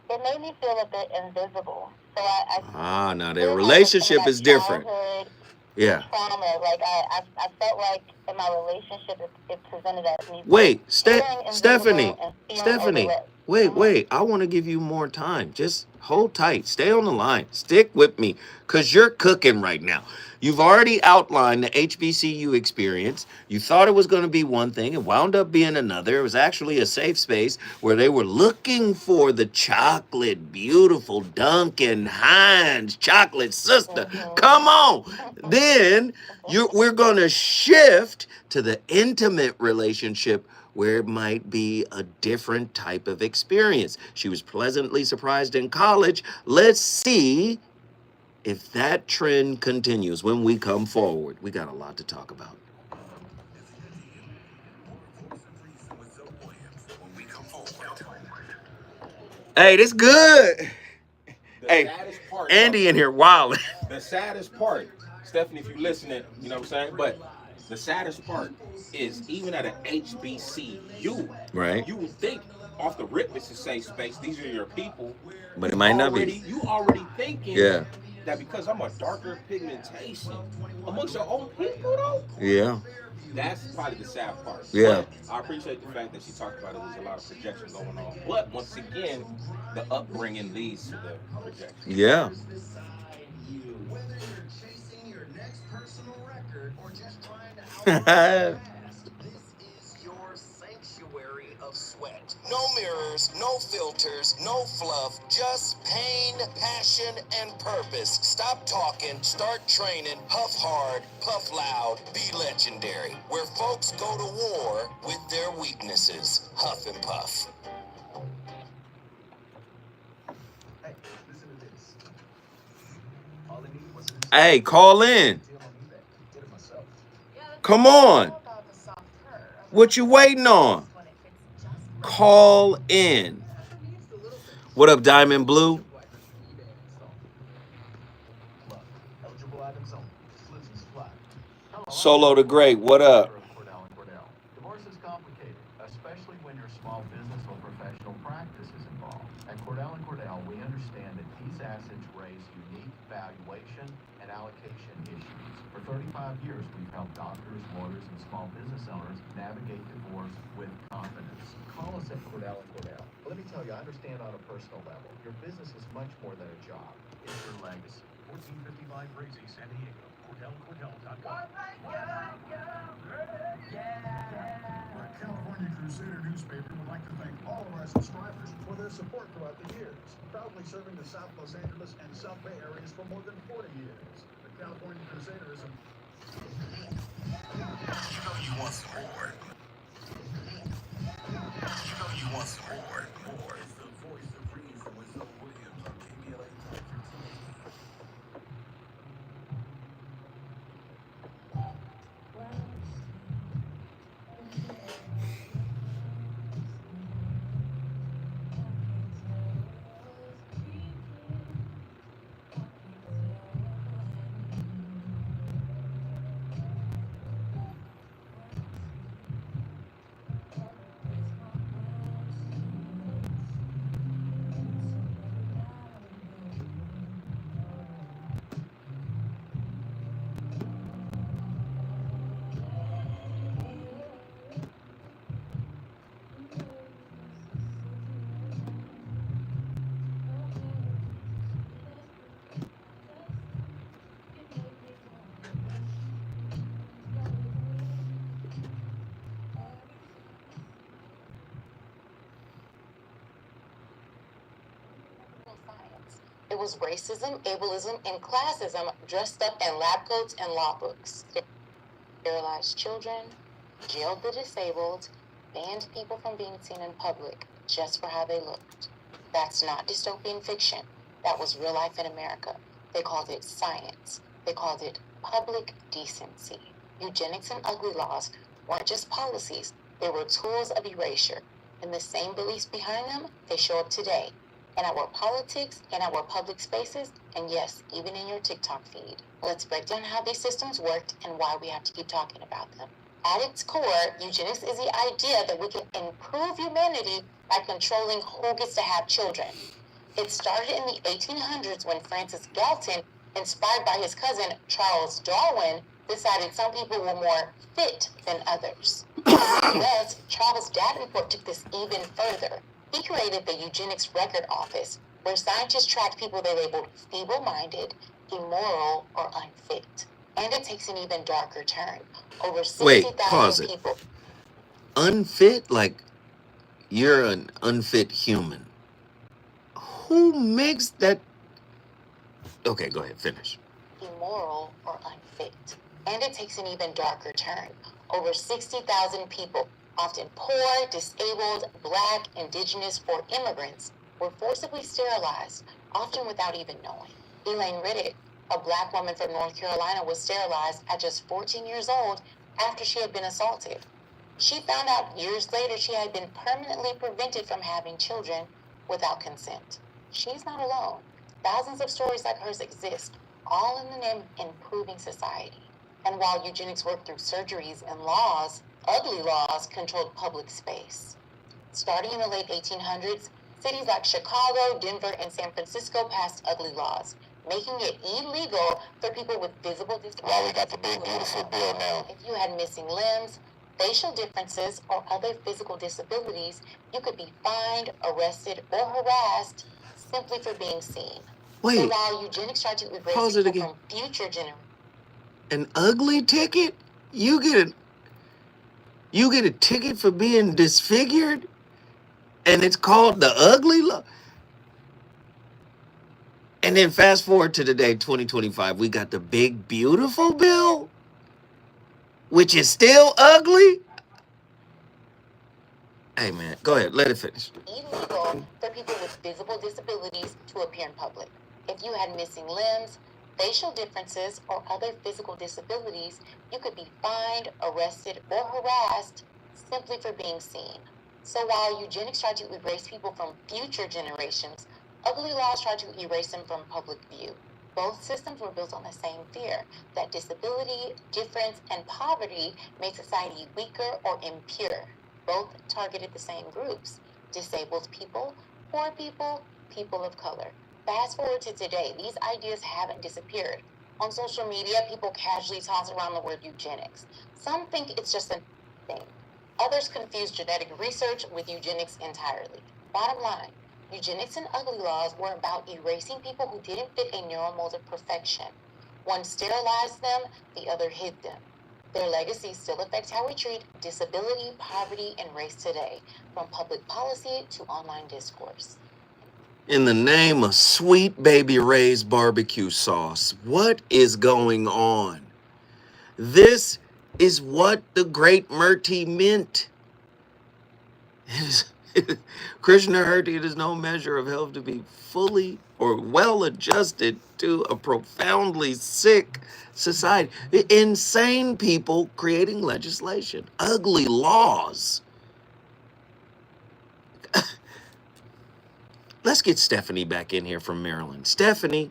it made me feel a bit invisible. So I Now their still have relationship some of is that different. childhood Yeah. trauma. Like I felt like in my relationship, it presented as me Wait, feeling invisible Stephanie. and feeling Stephanie. overlooked. Wait. I want to give you more time. Just hold tight. Stay on the line. Stick with me, because you're cooking right now. You've already outlined the HBCU experience. You thought it was going to be one thing. It wound up being another. It was actually a safe space where they were looking for the chocolate, beautiful Duncan Hines chocolate sister. Come on. Then we're going to shift to the intimate relationship where it might be a different type of experience. She was pleasantly surprised in college. Let's see if that trend continues when we come forward. We got a lot to talk about. Hey, this good. The Hey, saddest part, Andy in here wilding. The saddest part, Stephanie, if you listening, you know what I'm saying? But the saddest part is even at an HBCU, Right. you would think off the rip it's a safe space. These are your people. But it might not be. You already thinking Yeah. that because I'm a darker pigmentation amongst your own people though. Yeah. That's probably the sad part. Yeah. But I appreciate the fact that she talked about it. There's a lot of projection going on. But once again, the upbringing leads to the projection. Yeah. No mirrors, no filters, no fluff, just pain, passion, and purpose. Stop talking, start training, huff hard, puff loud, be legendary. Where folks go to war with their weaknesses. Huff and puff. Hey, call in. Come on. What you waiting on? Call in. What up, Diamond Blue? Solo the Great, what up? Divorce is complicated, especially when your small business or professional practice is involved. At Cordell & Cordell, we understand that these assets raise unique valuation and allocation issues. For 35 years, we've helped doctors, lawyers, and small business owners navigate divorce with confidence. Call us at Cordell & Cordell. Let me tell you, I understand on a personal level, your business is much more than a job. It's your legacy. 1455 Breezy, San Diego. CordellCordell.com. Our California Crusader newspaper would like to thank all of our subscribers for their support throughout the years, proudly serving the South Los Angeles and South Bay areas for more than 40 years. The California Crusader is a... You know you want some more. You know you want some more. It's the voice of reason with Zoe Williams on KBLA Talk 1580. It was racism, ableism, and classism dressed up in lab coats and law books. Sterilized children, jailed the disabled, banned people from being seen in public just for how they looked. That's not dystopian fiction. That was real life in America. They called it science. They called it public decency. Eugenics and ugly laws weren't just policies. They were tools of erasure. And the same beliefs behind them, they show up today. In our politics, in our public spaces, and yes, even in your TikTok feed. Let's break down how these systems worked and why we have to keep talking about them. At its core, eugenics is the idea that we can improve humanity by controlling who gets to have children. It started in the 1800s when Francis Galton, inspired by his cousin Charles Darwin, decided some people were more fit than others. Thus, Charles Davenport took this even further. He created the Eugenics Record Office, where scientists tracked people they labeled feeble-minded, immoral, or unfit. And it takes an even darker turn. Over 60,000 people. Unfit? Like you're an unfit human. Who makes that? Okay, go ahead, finish. Immoral or unfit. And it takes an even darker turn. Over 60,000 people, often poor, disabled, black, indigenous, or immigrants, were forcibly sterilized, often without even knowing. Elaine Riddick, a black woman from North Carolina, was sterilized at just 14 years old after she had been assaulted. She found out years later she had been permanently prevented from having children without consent. She's not alone. Thousands of stories like hers exist, all in the name of improving society. And while eugenics worked through surgeries and laws, ugly laws controlled public space. Starting in the late 1800s, cities like Chicago, Denver, and San Francisco passed ugly laws, making it illegal for people with visible disabilities. Wow, we got the big, beautiful bill now. If you had missing limbs, facial differences, or other physical disabilities, you could be fined, arrested, or harassed simply for being seen. Wait. So while eugenics tried to erase Pause it people again. from future generations, An ugly ticket? You get a ticket for being disfigured? And it's called the ugly law? And then fast forward to today, 2025, we got the big beautiful bill, which is still ugly. Hey man, go ahead, let it finish. illegal for people with visible disabilities to appear in public. If you had missing limbs, facial differences, or other physical disabilities, you could be fined, arrested, or harassed simply for being seen. So while eugenics tried to erase people from future generations, ugly laws tried to erase them from public view. Both systems were built on the same fear that disability, difference, and poverty made society weaker or impure. Both targeted the same groups: disabled people, poor people, people of color. Fast forward to today, these ideas haven't disappeared. On social media, people casually toss around the word eugenics. Some think it's just a thing. Others confuse genetic research with eugenics entirely. Bottom line, eugenics and ugly laws were about erasing people who didn't fit a narrow mold of perfection. One sterilized them, the other hid them. Their legacy still affects how we treat disability, poverty, and race today, from public policy to online discourse. In the name of Sweet Baby Ray's barbecue sauce, what is going on? This is what the Great Murti meant. Krishnahurti, it is no measure of health to be fully or well adjusted to a profoundly sick society. Insane people creating legislation, ugly laws. Let's get Stephanie back in here from Maryland. Stephanie,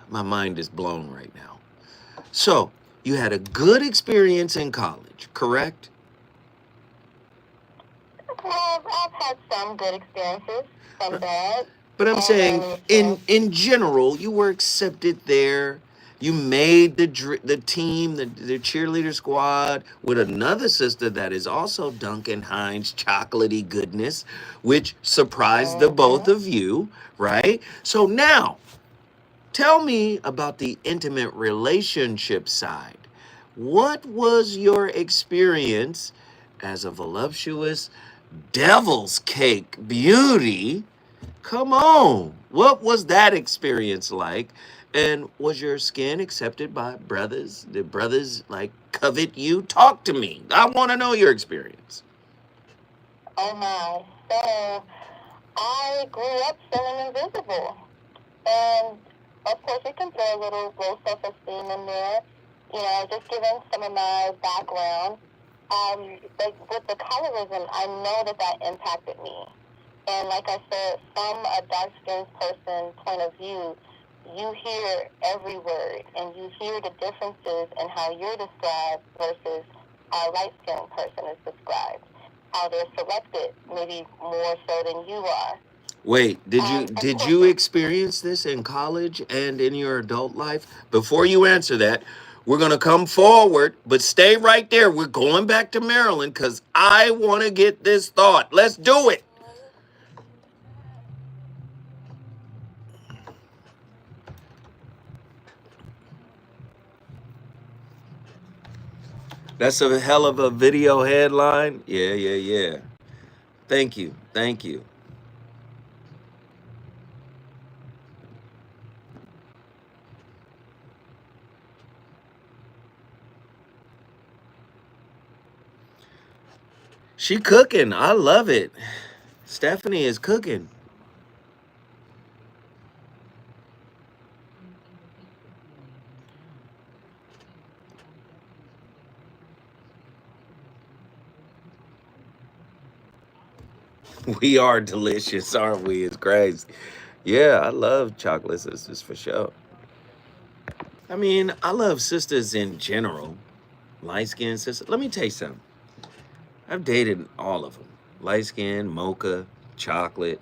my mind is blown right now. So, you had a good experience in college, correct? Well, I've had some good experiences, some bad. But I'm saying, in general, you were accepted there. You made the team, the cheerleader squad, with another sister that is also Duncan Hines chocolatey goodness, which surprised the both of you, right? So now, tell me about the intimate relationship side. What was your experience as a voluptuous devil's cake beauty? Come on. What was that experience like? And was your skin accepted by brothers? Did brothers like covet you? Talk to me. I want to know your experience. Oh my. So I grew up feeling invisible. And of course it can throw a little low self-esteem in there. You know, just given some of my background. But with the colorism, I know that impacted me. And like I said, from a dark-skinned person's point of view, you hear every word, and you hear the differences in how you're described versus how a light-skinned person is described, how they're selected, maybe more so than you are. Wait, did you experience this in college and in your adult life? Before you answer that, we're gonna come forward, but stay right there. We're going back to Maryland because I want to get this thought. Let's do it. That's a hell of a video headline. Yeah. Thank you. She cooking. I love it. Stephanie is cooking. We are delicious, aren't we? It's crazy. Yeah, I love chocolate sisters for sure. I mean, I love sisters in general. Light skinned sisters. Let me tell you something. I've dated all of them. Light skin, mocha, chocolate.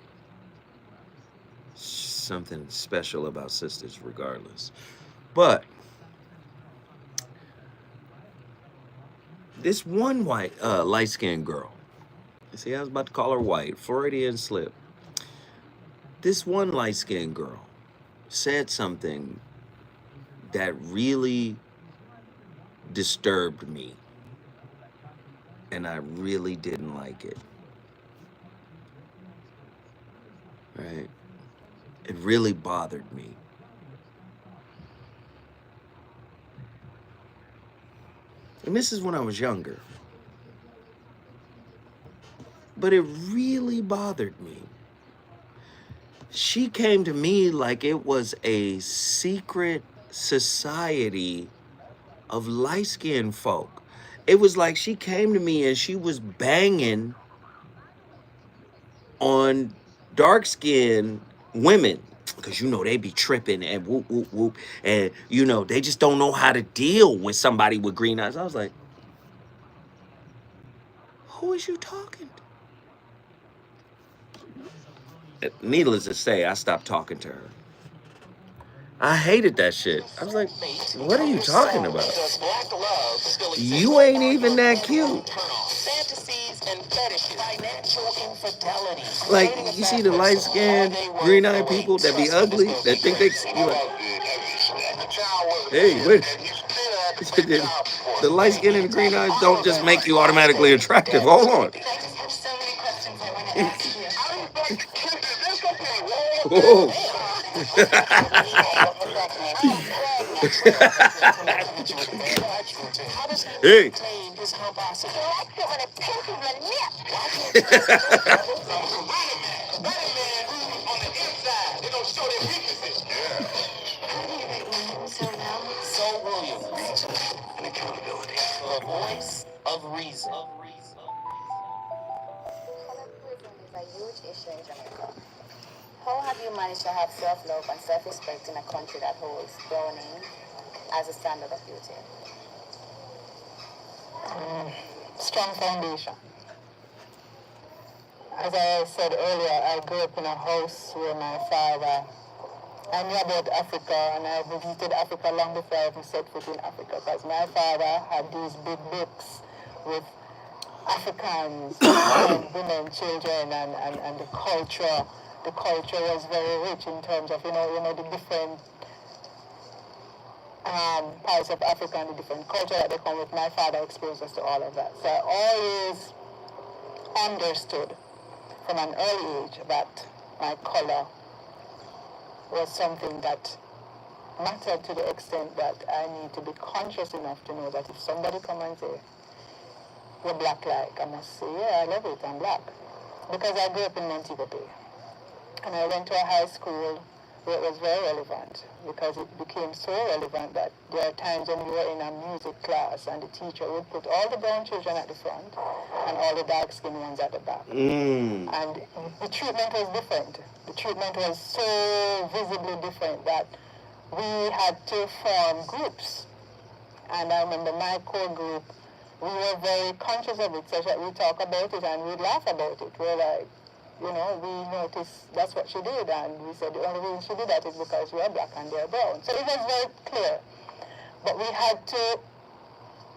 Something special about sisters, regardless. But this one light skinned girl. See, I was about to call her white. Freudian slip. This one light skinned girl said something that really disturbed me. And I really didn't like it. Right? It really bothered me. And this is when I was younger. But it really bothered me. She came to me like it was a secret society of light-skinned folk. It was like she came to me and she was banging on dark-skinned women. Because, they be tripping and whoop, whoop, whoop. And, they just don't know how to deal with somebody with green eyes. I was like, who is you talking to? Needless to say, I stopped talking to her. I hated that shit. I was like, what are you talking about? You ain't even that cute. Like, you see the light-skinned, green-eyed people that be ugly, that think they, hey, wait. The light skin and the green eyes don't just make you automatically attractive. Hold on. Whoa. Hey. And accountability. The voice of reason. Colorism is a huge issue in Jamaica. How have you managed to have self-love and self-respect in a country that holds browning as a standard of beauty? Strong foundation. As I said earlier, I grew up in a house where my father, I knew about Africa, and I visited Africa long before I even set foot in Africa, because my father had these big books with Africans, and women, children, and the culture. The culture was very rich in terms of, the different parts of Africa and the different culture that they come with. My father exposed us to all of that. So I always understood from an early age that my color was something that mattered to the extent that I need to be conscious enough to know that if somebody come and say, you're black like, I must say, yeah, I love it, I'm black. Because I grew up in Montego Bay. And I went to a high school where it was very relevant, because it became so relevant that there are times when we were in a music class and the teacher would put all the brown children at the front and all the dark-skinned ones at the back. And the treatment was different. The treatment was so visibly different that we had to form groups. And I remember my core group, we were very conscious of it, such that we talk about it and we laugh about it. We're like, you know, we noticed that's what she did, and we said the only reason she did that is because we are black and they're brown. So it was very clear. But we had to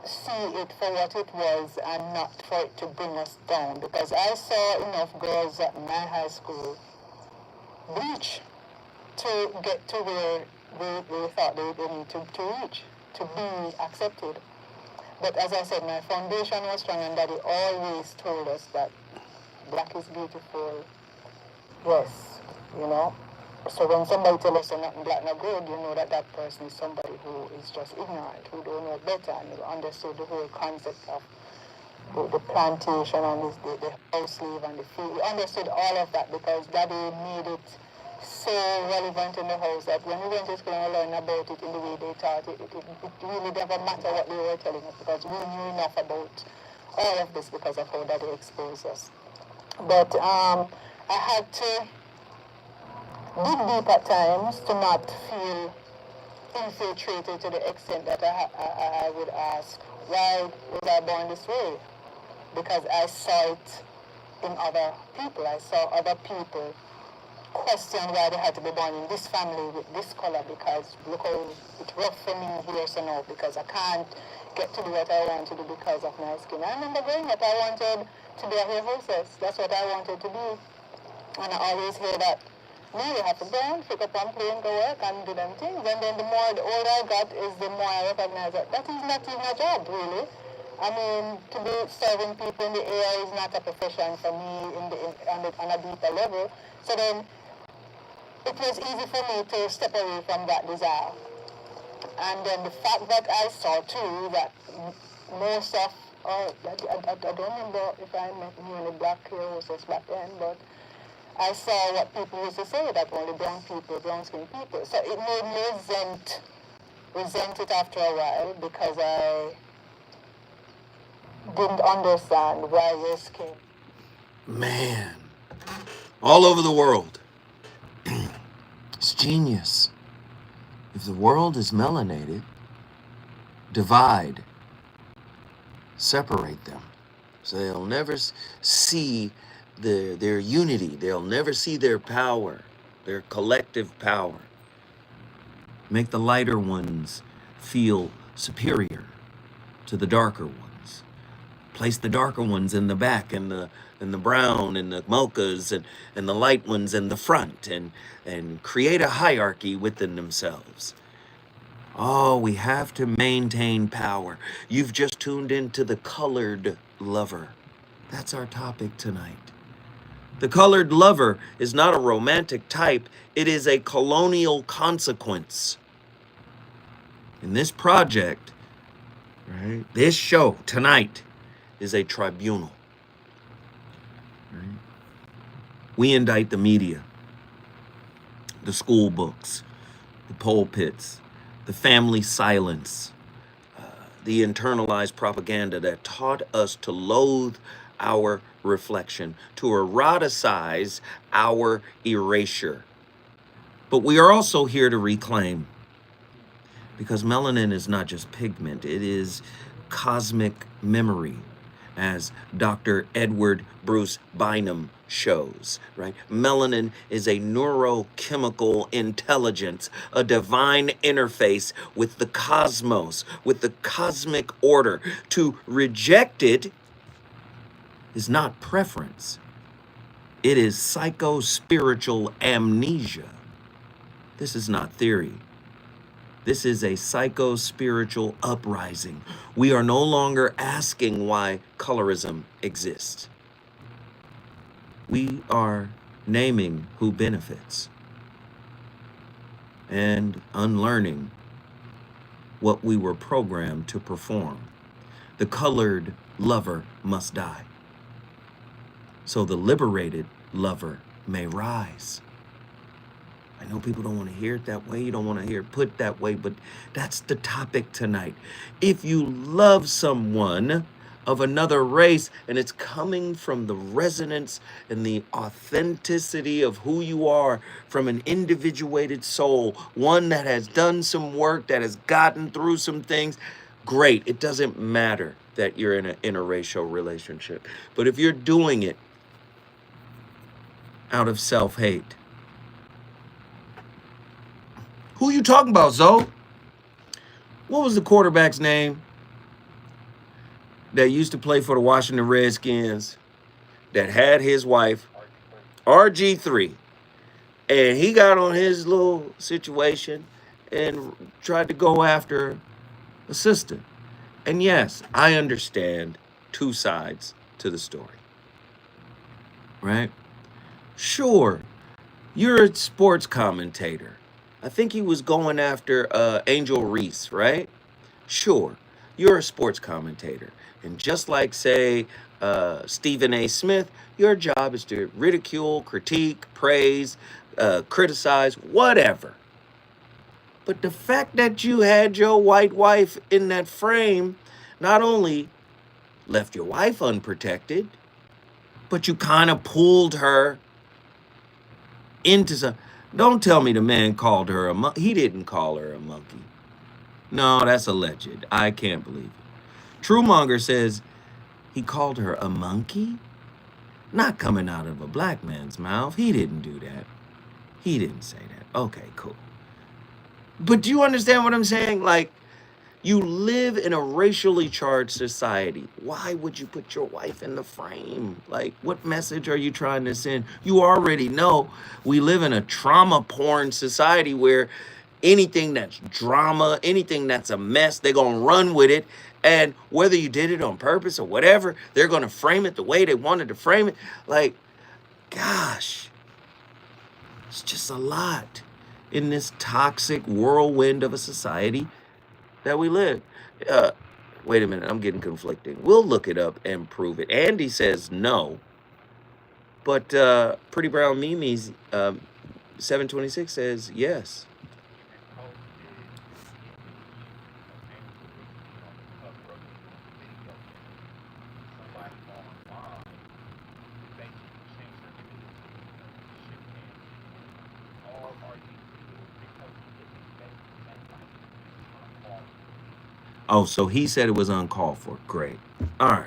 see it for what it was and not for it to bring us down, because I saw enough girls at my high school bleach to get to where they thought they need to reach, to be accepted. But as I said, my foundation was strong, and Daddy always told us that black is beautiful, yes, you know. So when somebody tells us they're not black, not good, you know that that person is somebody who is just ignorant, who don't know better, and who understood the whole concept of the plantation and the house slave and the field. We understood all of that because Daddy made it so relevant in the house that when we went to school and learned about it in the way they taught it, it really never mattered what they were telling us, because we knew enough about all of this because of how Daddy exposed us. But I had to dig deep at times to not feel infiltrated to the extent that I would ask, why was I born this way? Because I saw it in other people. I saw other people question why they had to be born in this family with this color, because look how it's rough for me here, so now, because I can't get to do what I want to do because of my skin. I remember growing up, I wanted to be a hair hostess. That's what I wanted to be. And I always hear that, no, you have to go and pick up one plane, go work and do them things. And then the older I got, is the more I recognize that that is not even a job, really. I mean, to be serving people in the air is not a profession for me on a deeper level. So then, it was easy for me to step away from that desire. And then the fact that I saw too that most of, I don't remember if I met any black hair hostess back then, but I saw what people used to say, that only brown people, brown skinned people. So it made me resent it after a while, because I didn't understand why your skin. Man, all over the world. It's genius. If the world is melanated, divide, separate them. So they'll never see their unity. They'll never see their power, their collective power. Make the lighter ones feel superior to the darker ones. Place the darker ones in the back, and the brown and the mochas, and the light ones in the front, and create a hierarchy within themselves. Oh, we have to maintain power. You've just tuned into the colored lover. That's our topic tonight. The colored lover is not a romantic type. It is a colonial consequence. In this project, right, this show tonight is a tribunal. Right? We indict the media, the school books, the pulpits, the family silence, the internalized propaganda that taught us to loathe our reflection, to eroticize our erasure. But we are also here to reclaim, because melanin is not just pigment, it is cosmic memory, as Dr. Edward Bruce Bynum shows, right? Melanin is a neurochemical intelligence, a divine interface with the cosmos, with the cosmic order. To reject it is not preference. It is psycho-spiritual amnesia. This is not theory. This is a psycho-spiritual uprising. We are no longer asking why colorism exists. We are naming who benefits and unlearning what we were programmed to perform. The colored lover must die, so the liberated lover may rise. I know people don't want to hear it that way. You don't want to hear it put that way, but that's the topic tonight. If you love someone of another race, and it's coming from the resonance and the authenticity of who you are, from an individuated soul, one that has done some work, that has gotten through some things, great. It doesn't matter that you're in an interracial relationship. But if you're doing it out of self-hate. Who you talking about, Zoe? What was the quarterback's name that used to play for the Washington Redskins that had his wife, RG3, and he got on his little situation and tried to go after a sister? And yes, I understand two sides to the story, right? Sure, you're a sports commentator. I think he was going after Angel Reese, right? Sure, you're a sports commentator. And just like, say, Stephen A. Smith, your job is to ridicule, critique, praise, criticize, whatever. But the fact that you had your white wife in that frame not only left your wife unprotected, but you kind of pulled her into some. Don't tell me the man called her a monkey. He didn't call her a monkey. No, that's alleged. I can't believe it. Truemonger says he called her a monkey? Not coming out of a black man's mouth. He didn't do that. He didn't say that. Okay, cool. But do you understand what I'm saying? Like, you live in a racially charged society. Why would you put your wife in the frame? Like, what message are you trying to send? You already know we live in a trauma porn society where anything that's drama, anything that's a mess, they're going to run with it. And whether you did it on purpose or whatever, they're going to frame it the way they wanted to frame it. Like, gosh, it's just a lot in this toxic whirlwind of a society that we live. Wait a minute, I'm getting conflicting. We'll look it up and prove it. Andy says no, but Pretty Brown Mimi's 726 says yes. Oh, so he said it was uncalled for. Great. All right.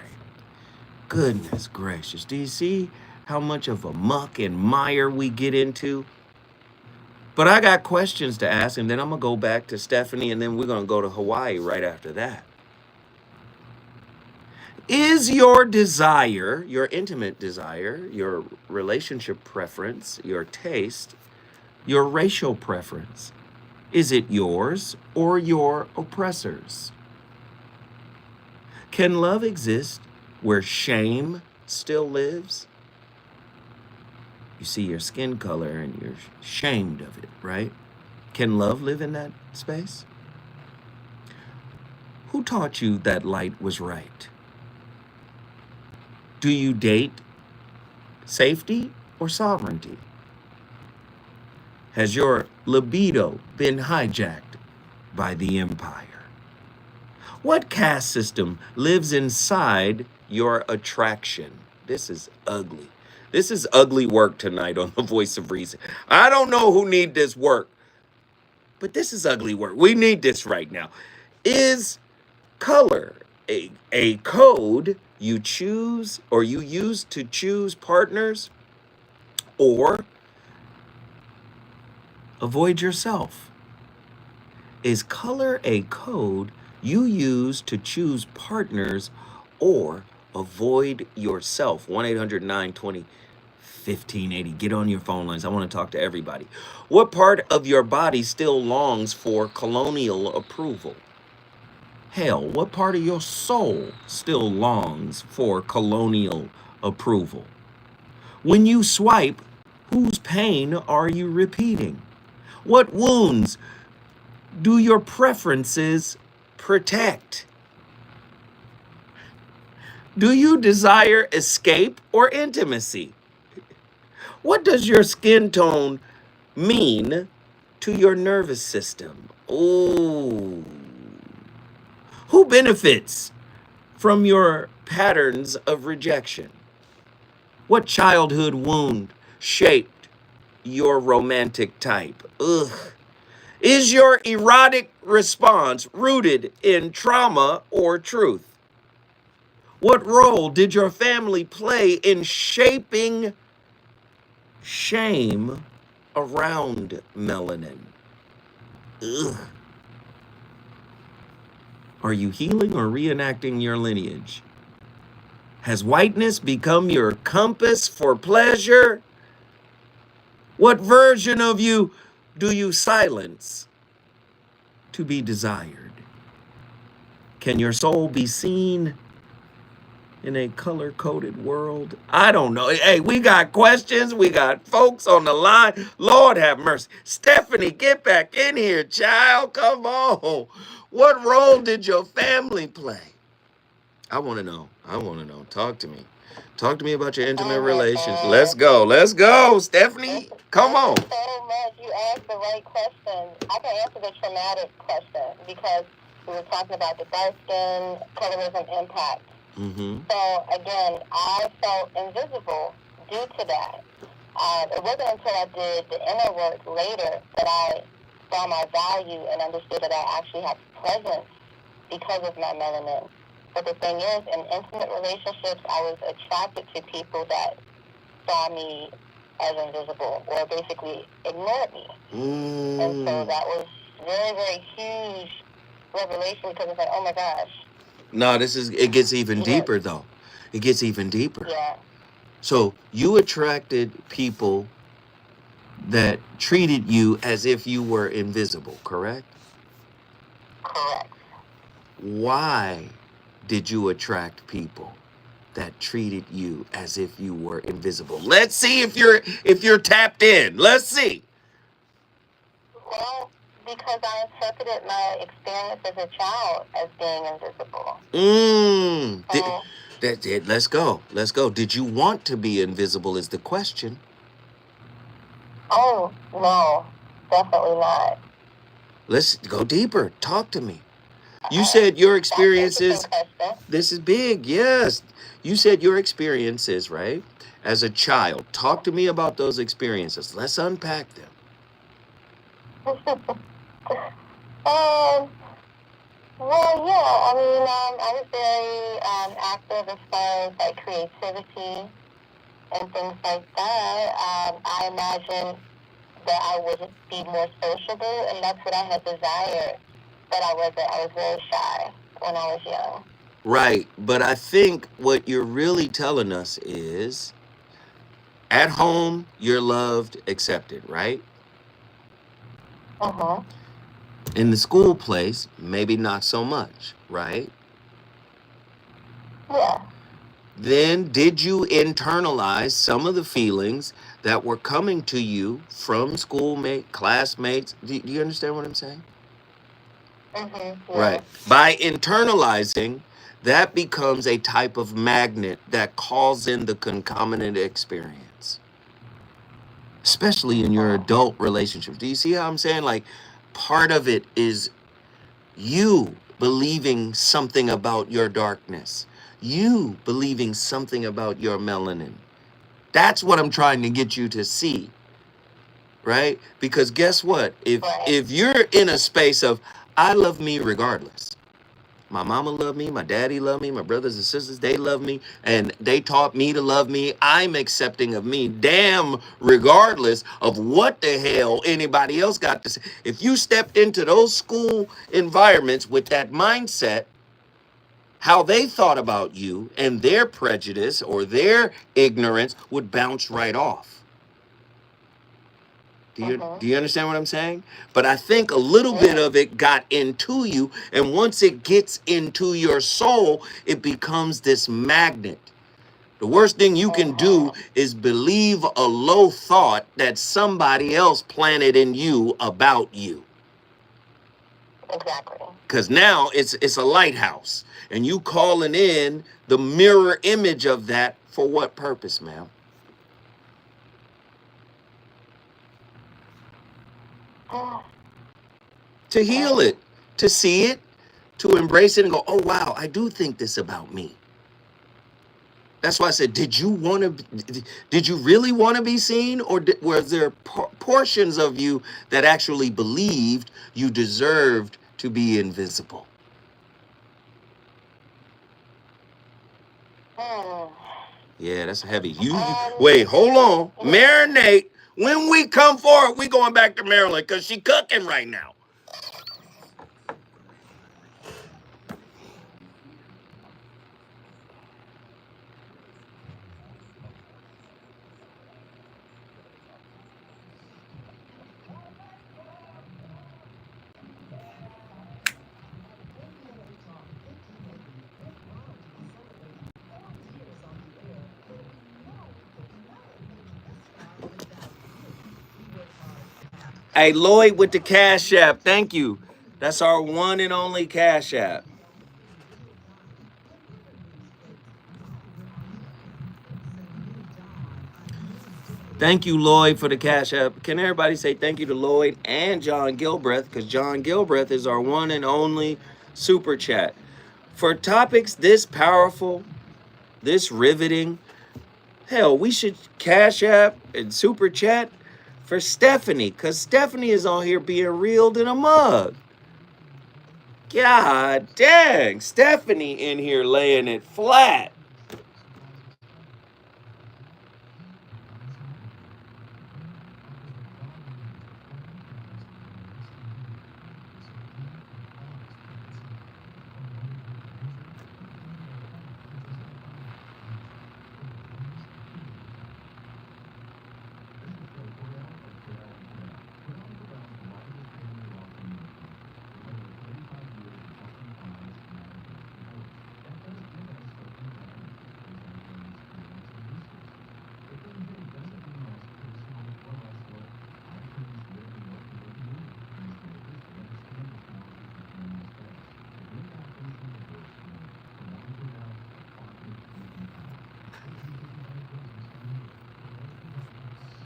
Goodness gracious. Do you see how much of a muck and mire we get into? But I got questions to ask, and then I'm going to go back to Stephanie, and then we're going to go to Hawaii right after that. Is your desire, your intimate desire, your relationship preference, your taste, your racial preference, is it yours or your oppressor's? Can love exist where shame still lives? You see your skin color and you're shamed of it, right? Can love live in that space? Who taught you that light was right? Do you date safety or sovereignty? Has your libido been hijacked by the empire? What caste system lives inside your attraction? This is ugly. This is ugly work tonight on The Voice of Reason. I don't know who need this work, but this is ugly work. We need this right now. Is color a code you choose or you use to choose partners or avoid yourself? Is color a code you use to choose partners or avoid yourself? 1-800-920-1580. Get on your phone lines. I want to talk to everybody. What part of your body still longs for colonial approval? Hell, what part of your soul still longs for colonial approval? When you swipe, whose pain are you repeating? What wounds do your preferences protect? Do you desire escape or intimacy? What does your skin tone mean to your nervous system? Ooh. Who benefits from your patterns of rejection? What childhood wound shaped your romantic type? Ugh. Is your erotic response rooted in trauma or truth? What role did your family play in shaping shame around melanin. Ugh. Are you healing or reenacting your lineage? Has whiteness become your compass for pleasure? What version of you do you silence to be desired? Can your soul be seen in a color-coded world? I don't know. Hey, we got questions. We got folks on the line. Lord have mercy. Stephanie, get back in here, child. Come on. What role did your family play? I want to know. I want to know. Talk to me. Talk to me about your intimate relations. Let's go. Let's go, Stephanie. Come on. Thank you so much. You asked the right question. I can answer the traumatic question because we were talking about the dark skin, colorism impact. Mm-hmm. So again, I felt invisible due to that. It wasn't until I did the inner work later that I saw my value and understood that I actually have presence because of my melanin. But the thing is, in intimate relationships, I was attracted to people that saw me as invisible or basically ignored me. And so that was very, very huge revelation because it's like, oh my gosh. No, it gets even deeper though. It gets even deeper. Yeah. So you attracted people that treated you as if you were invisible, correct? Correct. Why did you attract people that treated you as if you were invisible? Let's see if you're tapped in. Let's see. Well, because I interpreted my experience as a child as being invisible. Let's go. Let's go. Did you want to be invisible is the question. Oh, no. Definitely not. Let's go deeper. Talk to me. You said your experiences. This is big, yes. You said your experiences, right? As a child. Talk to me about those experiences. Let's unpack them. Well, yeah. I mean, I was very active as far as like creativity and things like that. I imagined that I would be more sociable, and that's what I had desired. But I wasn't. I was very shy when I was young. Right. But I think what you're really telling us is at home, you're loved, accepted, right? Uh-huh. In the school place, maybe not so much, right? Yeah. Then did you internalize some of the feelings that were coming to you from schoolmates, classmates? Do you understand what I'm saying? Mm-hmm. Yeah. Right. By internalizing, that becomes a type of magnet that calls in the concomitant experience, especially in your adult relationships. Do you see how I'm saying? Like, part of it is you believing something about your darkness, you believing something about your melanin. That's what I'm trying to get you to see, right? Because guess what? If you're in a space of I love me regardless, my mama loved me, my daddy loved me, my brothers and sisters, they love me, and they taught me to love me. I'm accepting of me, damn, regardless of what the hell anybody else got to say. If you stepped into those school environments with that mindset, how they thought about you and their prejudice or their ignorance would bounce right off. Do you understand what I'm saying? But I think a little bit of it got into you, and once it gets into your soul, it becomes this magnet. The worst thing you can do is believe a low thought that somebody else planted in you about you. Exactly. Because now it's a lighthouse, and you calling in the mirror image of that for what purpose, ma'am? To heal it, to see it, to embrace it and go, oh, wow, I do think this about me. That's why I said, did you really want to be seen? Or was there portions of you that actually believed you deserved to be invisible? Yeah, that's heavy. Wait, hold on. Marinate. When we come forward, we going back to Maryland because she cooking right now. Hey, Lloyd with the Cash App. Thank you. That's our one and only Cash App. Thank you, Lloyd, for the Cash App. Can everybody say thank you to Lloyd and John Gilbreth? Because John Gilbreth is our one and only super chat. For topics this powerful, this riveting, hell, we should Cash App and super chat for Stephanie. Because Stephanie is on here being reeled in a mug. God dang, Stephanie in here laying it flat.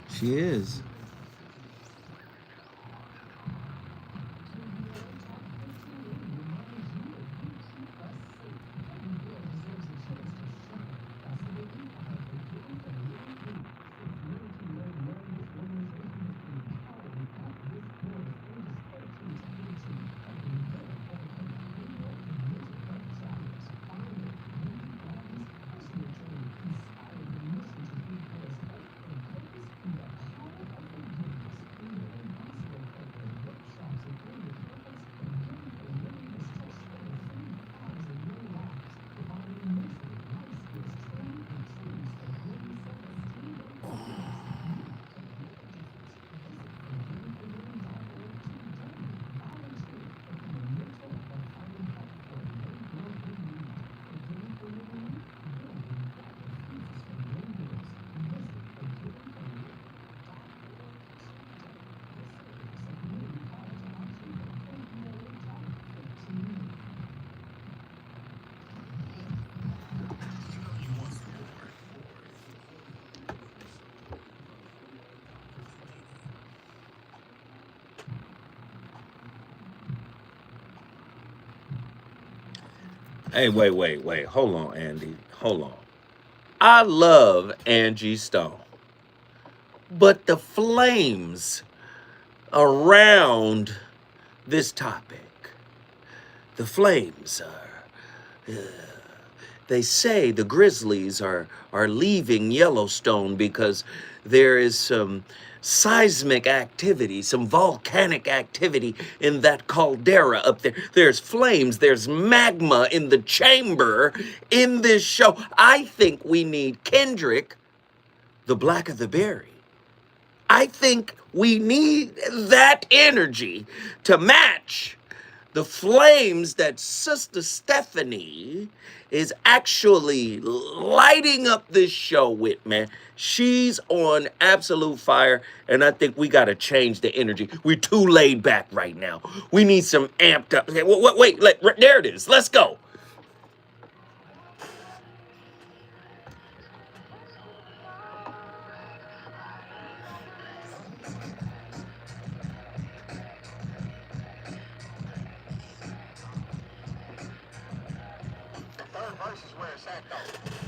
She is. Hey, wait. Hold on, Andy. Hold on. I love Angie Stone. But the flames around this topic, the flames are, they say the Grizzlies are leaving Yellowstone because there is some seismic activity, some volcanic activity in that caldera up there. There's flames, there's magma in the chamber in this show. I think we need Kendrick, the Black of the Berry. I think we need that energy to match the flames that Sister Stephanie is actually lighting up this show with, man. She's on absolute fire, and I think we got to change the energy. We're too laid back right now. We need some amped up. Okay, wait, there it is. Let's go.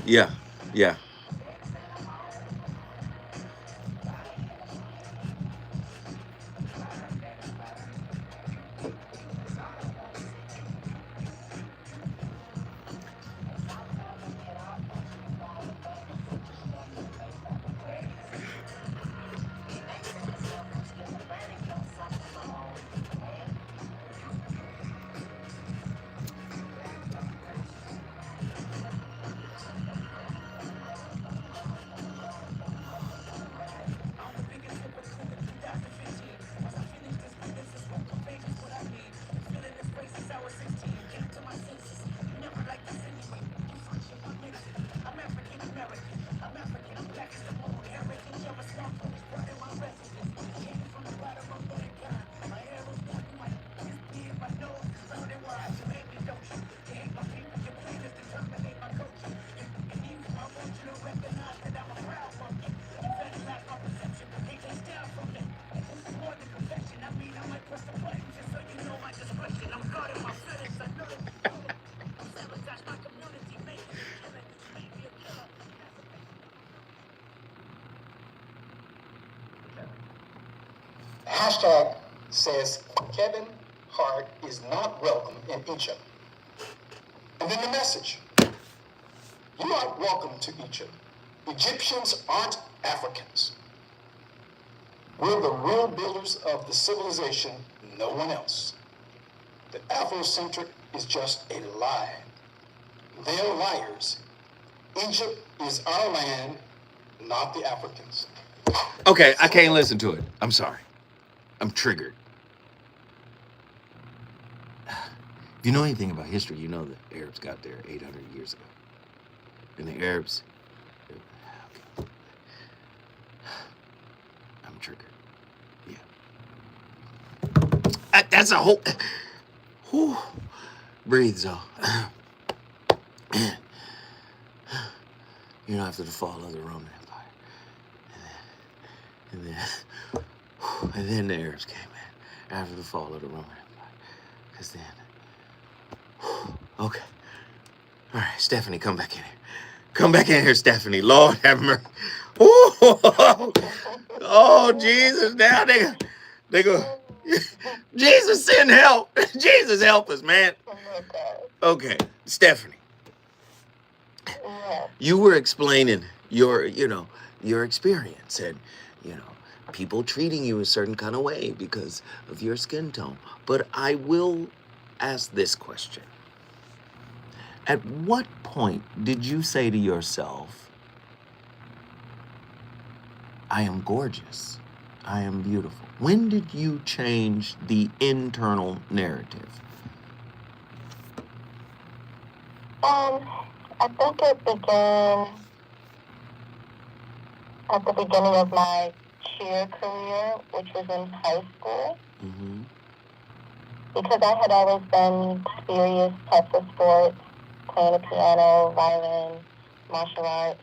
Yeah. says Kevin Hart is not welcome in Egypt. And then the message: you aren't welcome to Egypt. Egyptians aren't Africans. We're the real builders of the civilization, no one else. The Afrocentric is just a lie. They're liars. Egypt is our land, not the Africans. Okay, I can't listen to it. I'm sorry. I'm triggered. If you know anything about history, you know the Arabs got there 800 years ago. And the Arabs... Okay. I'm triggered. Yeah. That's a whole... Whew. Breathe, Zoe. You know, after the fall of the Roman Empire. And then the Arabs came in. After the fall of the Roman Empire. Because then... Okay. All right, Stephanie, come back in here. Come back in here, Stephanie. Lord have mercy. Oh, Jesus. Now they go... Jesus, send help. Jesus, help us, man. Okay, Stephanie. You were explaining your experience and, people treating you a certain kind of way because of your skin tone. But I will ask this question. At what point did you say to yourself, I am gorgeous, I am beautiful? When did you change the internal narrative? I think it began at the beginning of my cheer career, which was in high school. Mm-hmm. Because I had always done serious types of sports, playing the piano, violin, martial arts.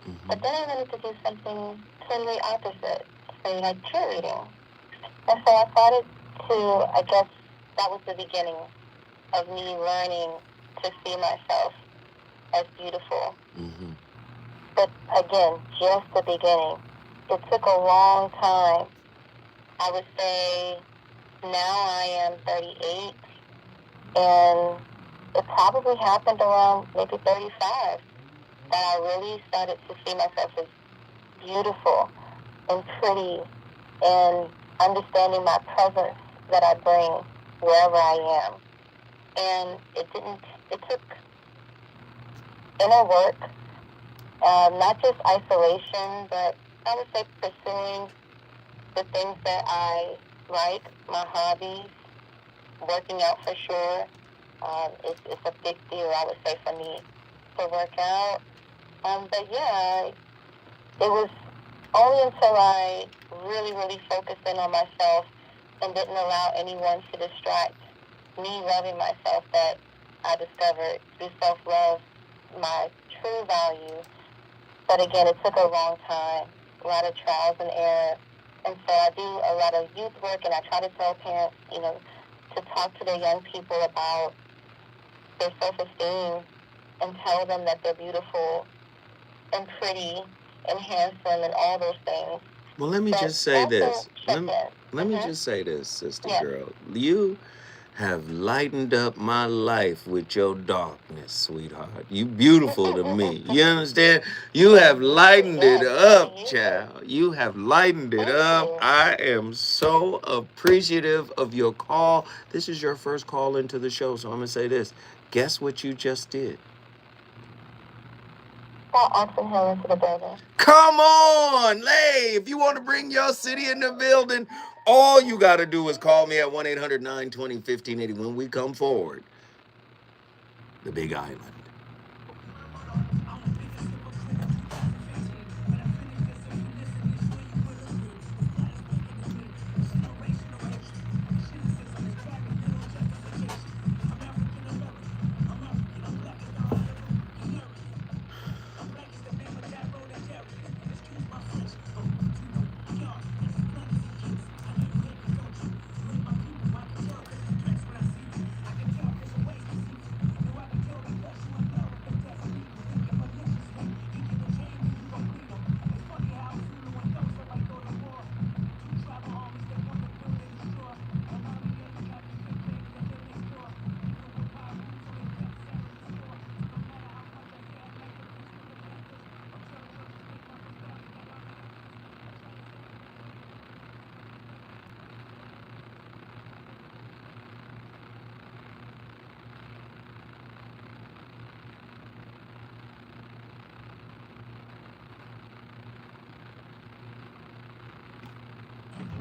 Mm-hmm. But then I wanted to do something totally opposite, say like cheerleading. And so I started to, I guess that was the beginning of me learning to see myself as beautiful. Mm-hmm. But again, just the beginning. It took a long time. I would say now I am 38, and it probably happened around maybe 35 that I really started to see myself as beautiful and pretty and understanding my presence that I bring wherever I am. And it took inner work, not just isolation, but I would say pursuing the things that I like, my hobbies, working out for sure. It's a big deal, I would say, for me to work out. But yeah, it was only until I really, really focused in on myself and didn't allow anyone to distract me loving myself that I discovered through self-love my true value. But again, it took a long time, a lot of trials and error. And so I do a lot of youth work, and I try to tell parents, to talk to their young people about their self-esteem and tell them that they're beautiful and pretty and handsome and all those things. Well, let me just say this. Let me just say this, sister girl. You have lightened up my life with your darkness, sweetheart. You beautiful to me. You understand? You have lightened it up, child. You have lightened it up. I am so appreciative of your call. This is your first call into the show, so I'm going to say this. Guess what you just did? Oxen Hill into the building. Come on, Lay. If you want to bring your city in the building, all you got to do is call me at 1-800-920-1580 when we come forward. The Big Island.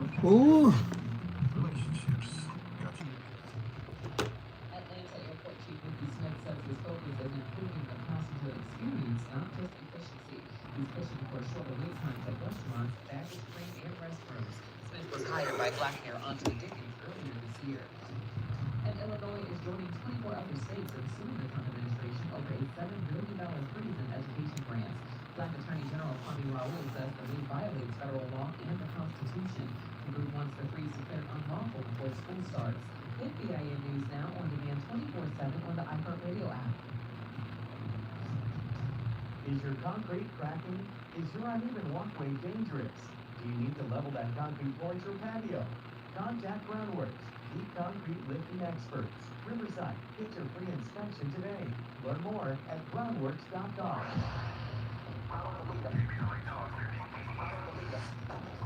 Ooh. Atlanta Airport Chief Ricky Smith says his focus is improving the passenger experience, not just efficiency. He's pushing for shorter wait times at restaurants, baggage claim, and restrooms. Smith was hired by black mayor Andre Dickens earlier this year. And Illinois is joining 24 other states in suing the Trump administration over a $7 billion freeze in education grants. Black Attorney General Kwame Raoul says the move violates federal law and the Constitution. The group wants the freeze declared unlawful before school starts. Get BIN News now on demand 24/7 on the iHeartRadio app. Is your concrete cracking? Is your uneven walkway dangerous? Do you need to level that concrete porch or patio? Contact Groundworks, the concrete lifting experts. Riverside, get your free inspection today. Learn more at groundworks.com.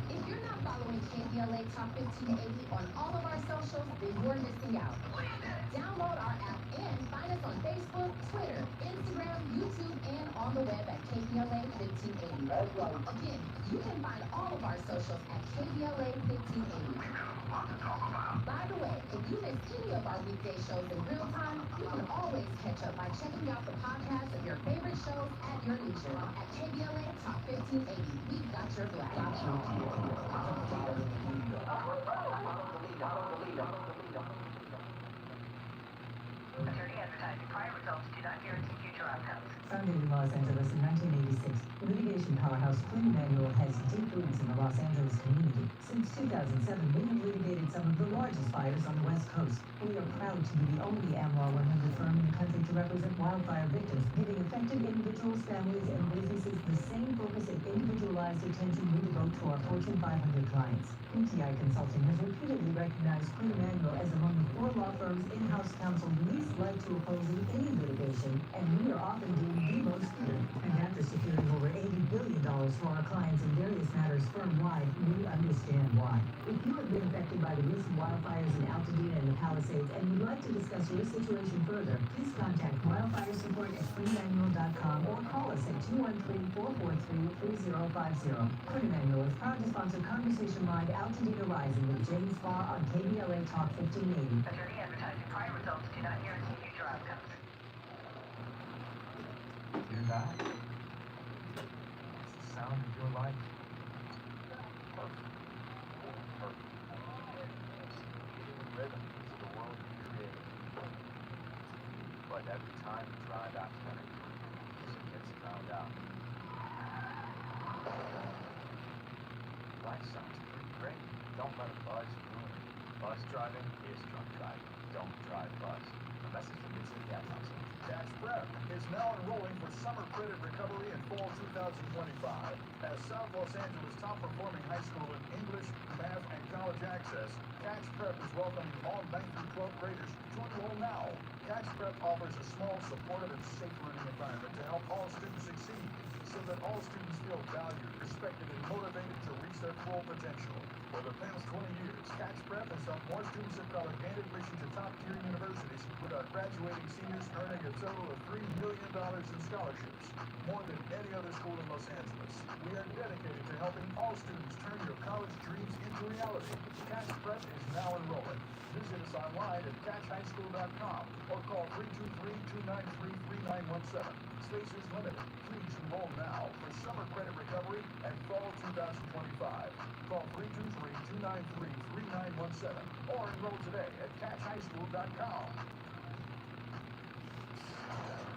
If you're not following KBLA Top 1580 on all of our socials, then you're missing out. Download our app and find us on Facebook, Twitter, Instagram, YouTube, and on the web at KBLA 1580. Again, you can find all of our socials at KBLA 1580. By the way, if you miss any of our weekday shows in real time, you can always catch up by checking out the podcast of your favorite shows at your leisure at KBLA Top 1580. We've got your back. Attorney advertising. Prior results do not guarantee future outcomes. Founded in Los Angeles in 1986, litigation powerhouse Quinn Emanuel has deep roots in the Los Angeles community. Since 2007, we have litigated some of the largest fires on the West Coast. We are proud to be the only AmLaw 100 firm in the country to represent wildfire victims, giving affected individuals, families, and businesses the same focus and individualized attention we devote to our Fortune 500 clients. PTI Consulting has repeatedly recognized Quinn Emanuel as among the 4 law firms in-house counsel least led to opposing any litigation, and we are often deemed the most feared. And after securing over $80 billion for our clients in various matters firm-wide, we understand why. If you have been affected by the recent wildfires in Altadena and the Palisades and would like to discuss your situation further, please contact wildfire support at quinemanuel.com or call us at 213-443-3050. Quinn Emanuel is proud to sponsor Conversation Live Altadena Rising with James Farr on KBLA Talk 1580. Attorney advertising. Prior results do not guarantee future outcomes. You're not. It's the sound of your life. Perfect. Rhythms of the world you created. But every time you drive out to it gets drowned out. Life sounds pretty great. Don't let a buzz ruin it. Buzz driving is drunk driving. Don't drive buzz. A message from Mid-City Gas Council. Caste Prep is now enrolling for summer credit recovery in fall 2025. As South Los Angeles' top-performing high school in English, math, and college access, Caste Prep is welcoming all 9th through 12th graders to enroll now. Caste Prep offers a small, supportive, and safe learning environment to help all students succeed, so that all students feel valued, respected, and motivated to reach their full potential. For the past 20 years, Caste Prep has helped more students of color gain admission to top-tier universities, with our graduating seniors earning a total of $3 million in scholarships, more than any other school in Los Angeles. We are dedicated to helping all students turn your college dreams into reality. Caste Prep is now enrolling. Visit us online at catchhighschool.com or call 323-293-3917. Space is limited. Please enroll now for summer credit recovery and fall 2025. Call 323-293-3917 or enroll today at catchhighschool.com.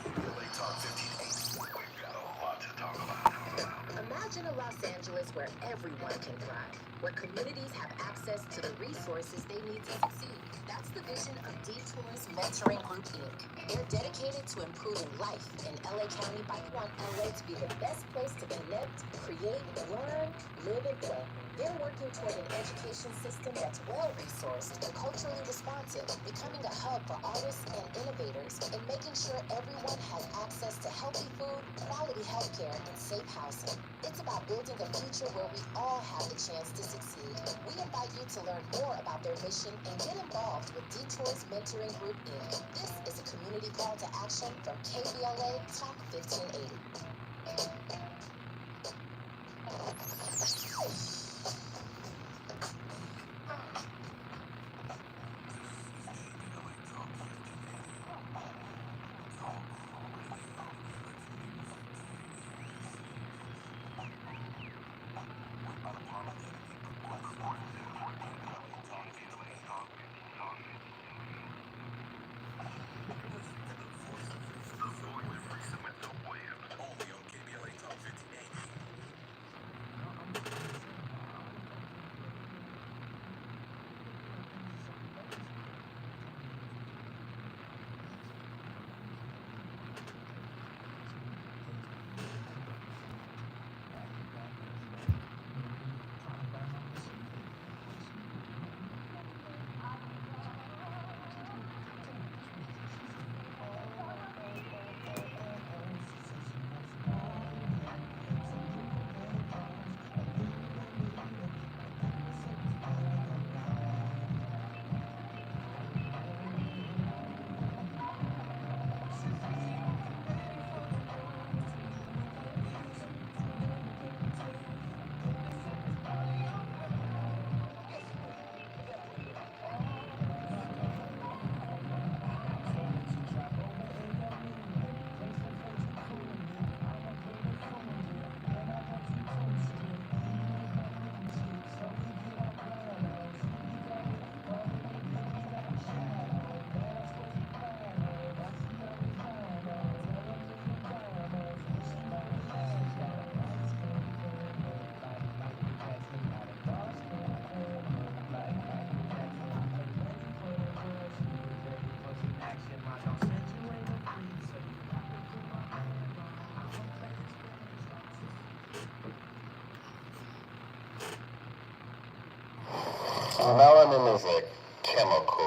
KBLA Talk 1580. We've got a lot to talk about. Imagine a Los Angeles where everyone can thrive, where communities have access to the resources they need to succeed. That's the vision of Detours Mentoring Group, Inc. They're dedicated to improving life in LA County by wanting LA to be the best place to connect, create, learn, live, and play. They're working toward an education system that's well-resourced and culturally responsive, becoming a hub for artists and innovators, and making sure everyone has access to healthy food, quality healthcare, and safe housing. It's about building a future where we all have the chance to succeed. We invite you to learn more about their mission and get involved with Detours Mentoring Group, Inc. This is a community call to action from KBLA Talk 1580.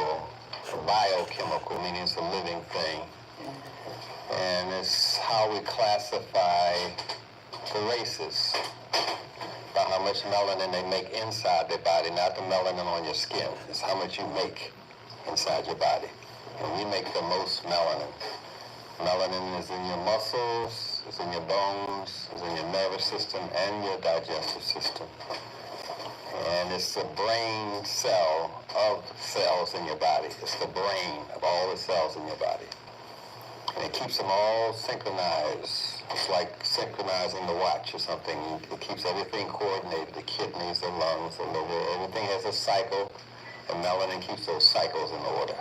chemical, biochemical, meaning it's a living thing. And it's how we classify the races by how much melanin they make inside their body, not the melanin on your skin. It's how much you make inside your body. And we make the most melanin. Melanin is in your muscles, it's in your bones, it's in your nervous system and your digestive system. And it's the brain cell of cells in your body. It's the brain of all the cells in your body. And it keeps them all synchronized. It's like synchronizing the watch or something. It keeps everything coordinated, the kidneys, the lungs, the liver, everything has a cycle, and melanin keeps those cycles in order.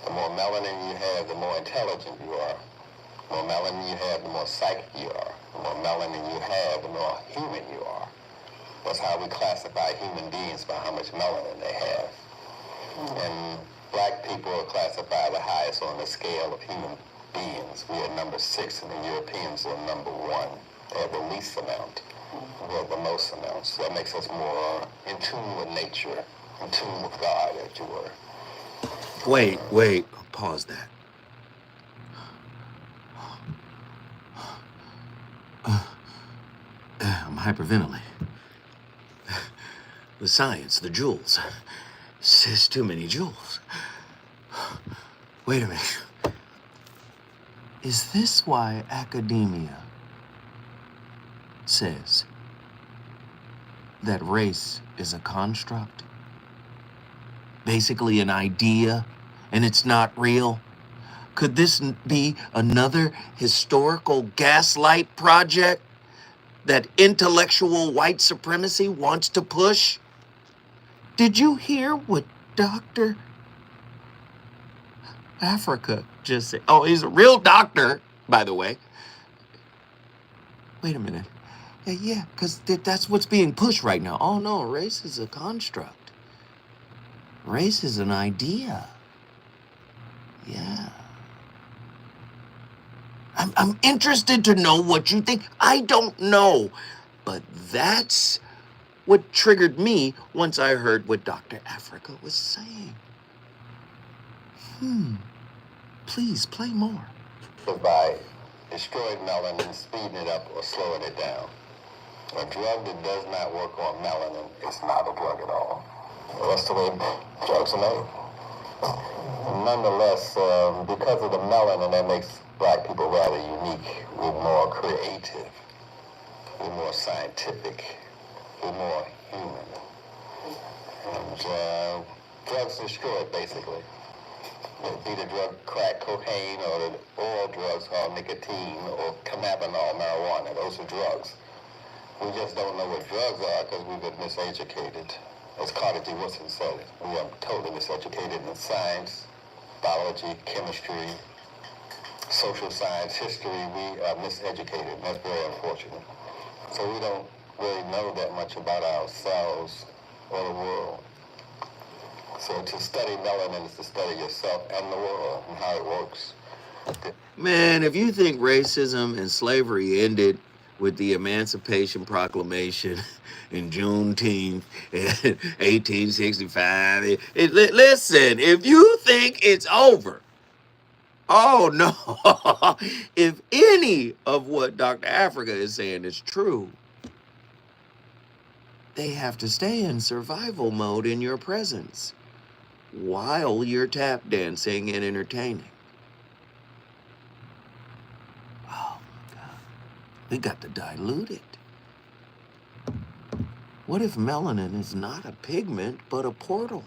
The more melanin you have, the more intelligent you are. The more melanin you have, the more psychic you are. The more melanin you have, the more human you are. That's how we classify human beings, by how much melanin they have. And black people are classified the highest on the scale of human beings. We are number 6, and the Europeans are number 1. They have the least amount. We have the most amount. So that makes us more in tune with nature, in tune with God, as you were. Wait, pause that. I'm hyperventilating. The science, the jewels. It's too many jewels. Wait a minute. Is this why academia says that race is a construct? Basically an idea, and it's not real? Could this be another historical gaslight project that intellectual white supremacy wants to push? Did you hear what Dr. Africa just said? Oh, he's a real doctor, by the way. Wait a minute. Yeah, because that's what's being pushed right now. Oh no, race is a construct. Race is an idea. Yeah. I'm interested to know what you think. I don't know. But that's what triggered me once I heard what Dr. Africa was saying. Please play more. By destroying melanin, speeding it up, or slowing it down. A drug that does not work on melanin is not a drug at all. That's the way drugs are made. Nonetheless, because of the melanin, that makes black people rather unique. We're more creative. We're more scientific. We're more human. And drugs destroy it, basically. Be the drug crack cocaine, or the oral drugs called nicotine, or cannabinol, marijuana. Those are drugs. We just don't know what drugs are because we've been miseducated. As Carter G. Woodson said, we are totally miseducated in science, biology, chemistry, social science, history. We are miseducated, and that's very unfortunate. So we don't really know that much about ourselves or the world. So to study melanin is to study yourself and the world and how it works. Man, if you think racism and slavery ended with the Emancipation Proclamation in Juneteenth in 1865, listen, if you think it's over, oh no, if any of what Dr. Africa is saying is true, they have to stay in survival mode in your presence while you're tap dancing and entertaining. Oh my God. We got to dilute it. What if melanin is not a pigment, but a portal?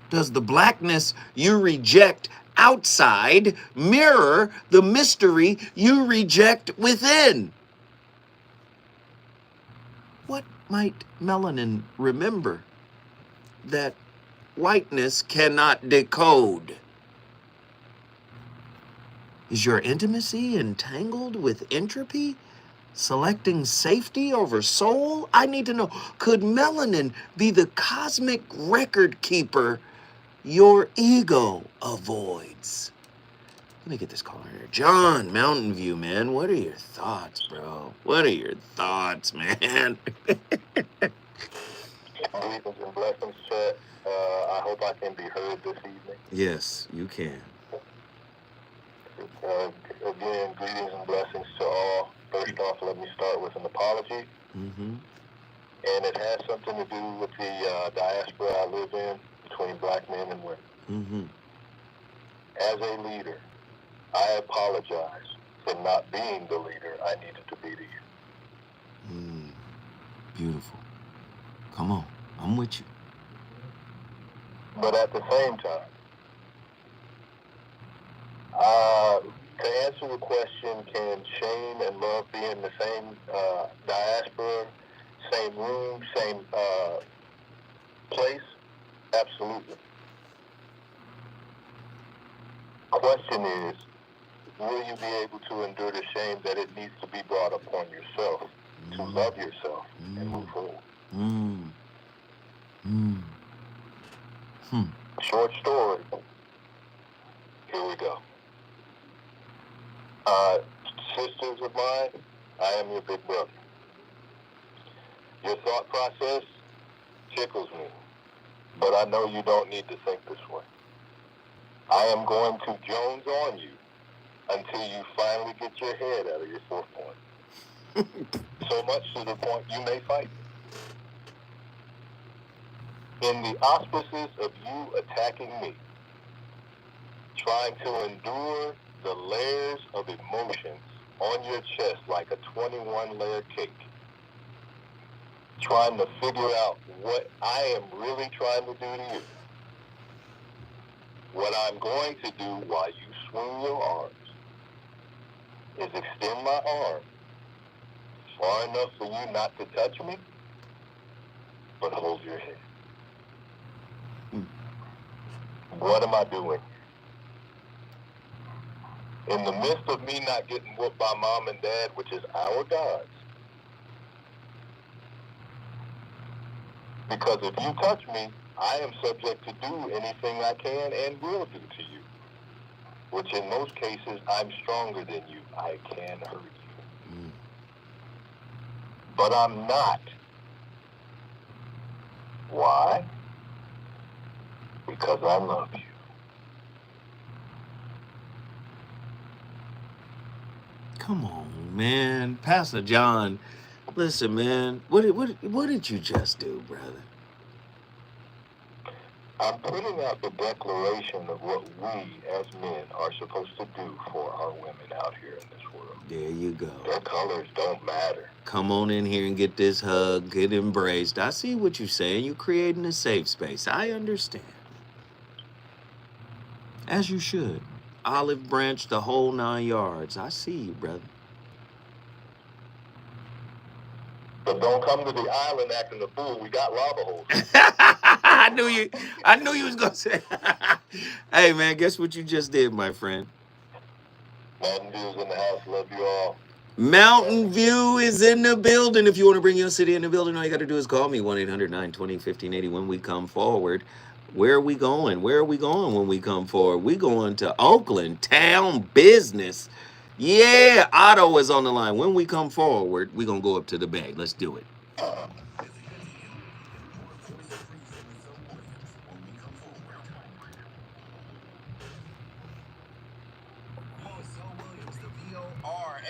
Does the blackness you reject outside mirror the mystery you reject within? What might melanin remember that whiteness cannot decode? Is your intimacy entangled with entropy, selecting safety over soul? I need to know, could melanin be the cosmic record keeper your ego avoids? Let me get this caller here. John, Mountain View, man. What are your thoughts, bro? What are your thoughts, man? Greetings and blessings, chat. I hope I can be heard this evening. Yes, you can. Again, greetings and blessings to all. First off, let me start with an apology. Mm-hmm. And it has something to do with the diaspora I live in between black men and women. Mm-hmm. As a leader, I apologize for not being the leader I needed to be to you. Beautiful. Come on, I'm with you. But at the same time, to answer the question, can shame and love be in the same diaspora, same room, same place? Absolutely. Question is, will you be able to endure the shame that it needs to be brought upon yourself to love yourself and move forward? Short story. Here we go. Sisters of mine, I am your big brother. Your thought process tickles me, but I know you don't need to think this way. I am going to Jones on you until you finally get your head out of your fourth point. So much to the point you may fight me. In the auspices of you attacking me, trying to endure the layers of emotions on your chest like a 21-layer cake, trying to figure out what I am really trying to do to you. What I'm going to do while you swing your arms is extend my arm far enough for you not to touch me, but hold your head. What am I doing? In the midst of me not getting whooped by mom and dad, which is our gods, because if you touch me, I am subject to do anything I can and will do to you, which in most cases, I'm stronger than you. I can hurt you. But I'm not. Why? Because I love you. Come on, man. Pastor John, listen, man. What did you just do, brother? I'm putting out the declaration of what we as men are supposed to do for our women out here in this world. There you go. Their colors don't matter. Come on in here and get this hug, get embraced. I see what you're saying. You're creating a safe space. I understand. As you should. Olive branch, the whole 9 yards. I see you, brother. But don't come to the island acting a fool. We got lava holes. I knew you was gonna say. Hey man, guess what you just did, my friend? Mountain View's in the house. Love you all. Mountain View is in the building. If you want to bring your city in the building, all you got to do is call me 1-800-920-1580 when we come forward. Where are we going? Where are we going when we come forward? We going to Oakland Town Business. Yeah, Otto is on the line. When we come forward, we're going to go up to the bay. Let's do it.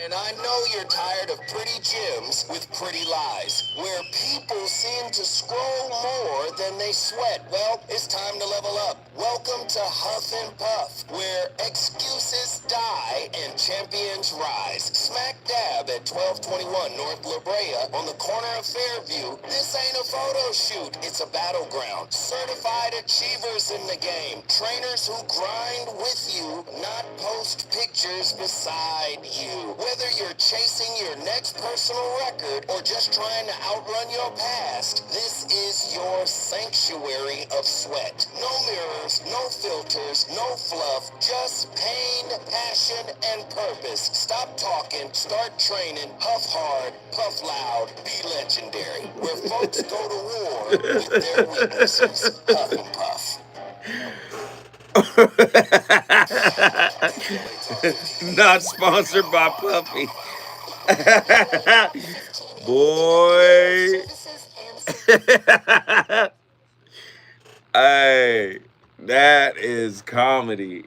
And I know you're tired of pretty gyms with pretty lies, where people seem to scroll more than they sweat. Well, it's time to level up. Welcome to Huff and Puff, where excuses die and champions rise. Smack dab at 1221 North La Brea on the corner of Fairview. This ain't a photo shoot, it's a battleground. Certified achievers in the game. Trainers who grind with you, not post pictures beside you. Whether you're chasing your next personal record or just trying to outrun your past, this is your sanctuary of sweat. No mirrors, no filters, no fluff, just pain, passion, and purpose. Stop talking, start training, huff hard, puff loud, be legendary. Where folks go to war with their weaknesses. Huff and Puff. Not sponsored by Puffy. Boy. Hey, that is comedy.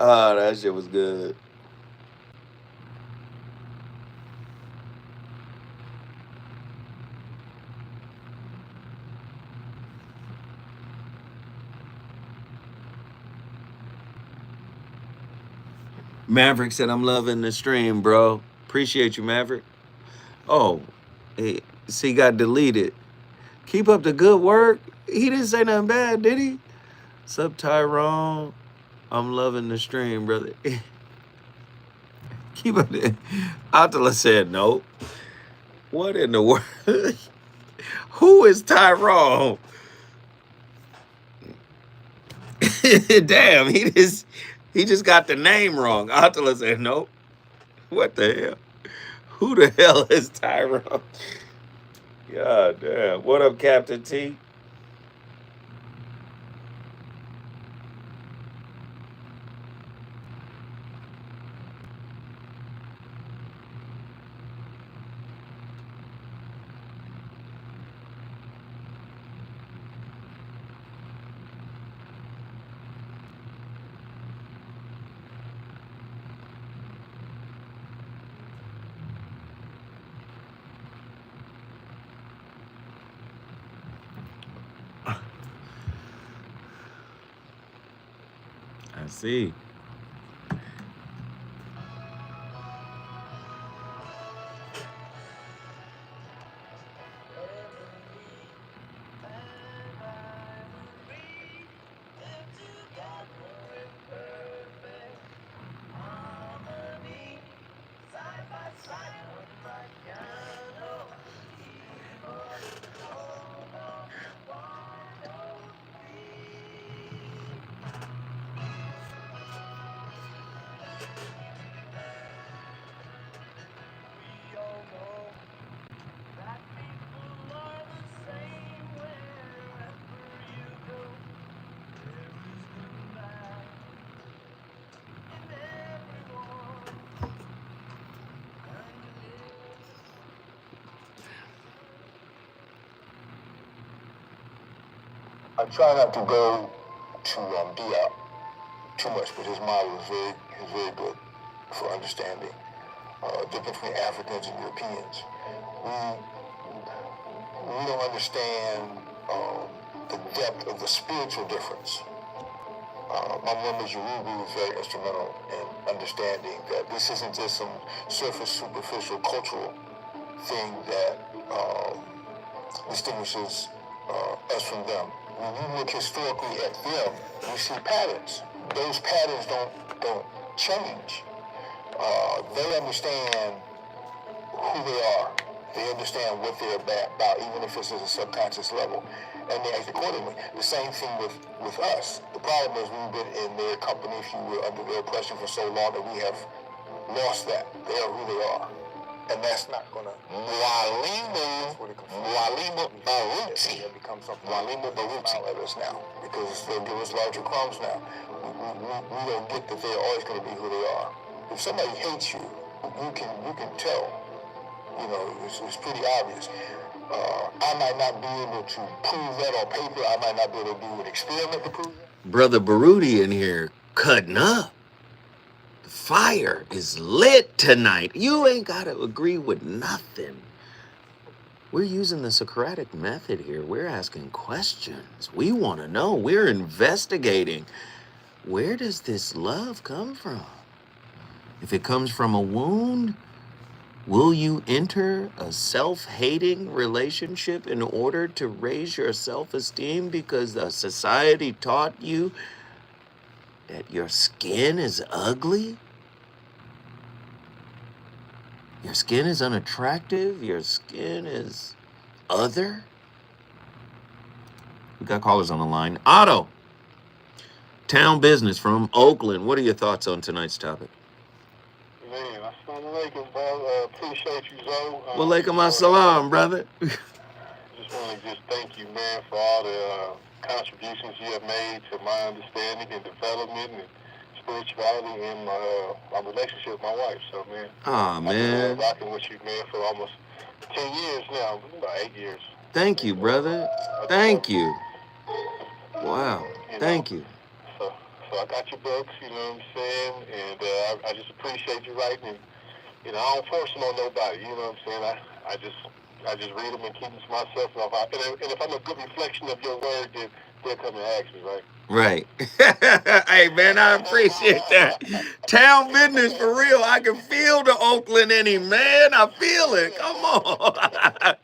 Oh, that shit was good. Maverick said, I'm loving the stream, bro. Appreciate you, Maverick. Oh, see, got deleted. Keep up the good work. He didn't say nothing bad, did he? Sup, Tyrone? I'm loving the stream, brother. Keep up the... Atala said no. What in the world? Who is Tyrone? Damn, he just got the name wrong. Atala said no. What the hell? Who the hell is Tyrone? God damn. What up, Captain T? I see. I try not to go to Dia too much, but his model is very good for understanding difference between Africans and Europeans. We don't understand the depth of the spiritual difference. My mother Yoruba was very instrumental in understanding that this isn't just some surface, superficial cultural thing that distinguishes us from them. When you look historically at them, you see patterns. Those patterns don't change. They understand who they are. They understand what they're about, even if it's at a subconscious level, and they act accordingly. The same thing with us. The problem is we've been in their company, if you will, under their oppression for so long that we have lost that. They are who they are. And that's not going to... Mwalimu Baruti. Mwalimu Baruti at us now, because they'll give us larger crumbs now. We don't get that they're always going to be who they are. If somebody hates you, you can tell. You know, it's pretty obvious. I might not be able to prove that on paper. I might not be able to do an experiment to prove that. Brother Baruti in here cutting up. The fire is lit tonight. You ain't got to agree with nothing. We're using the Socratic method here. We're asking questions. We want to know. We're investigating. Where does this love come from? If it comes from a wound, will you enter a self-hating relationship in order to raise your self-esteem because the society taught you that your skin is ugly? Your skin is unattractive? Your skin is other? We got callers on the line. Otto, Town Business from Oakland. What are your thoughts on tonight's topic? Man, assalamu alaikum, bro. Appreciate you, Zoe. Walaikum assalam, brother. Just want to just thank you, man, for all the contributions you have made to my understanding and development and spirituality in my relationship with my wife. So, man, Aw, man. I've been rocking with you, man, for almost 10 years now, about 8 years. Thank you, brother. Thank you. Wow. Thank you. So I got your books, you know what I'm saying, and I just appreciate you writing. And, you know, I don't force them on nobody, you know what I'm saying. I just read them and keep them to myself. And if I'm a good reflection of your word, then they'll come and ask me, right? Right. Hey, man, I appreciate that. Town business for real. I can feel the Oakland in him, man. I feel it. Come on. Hey,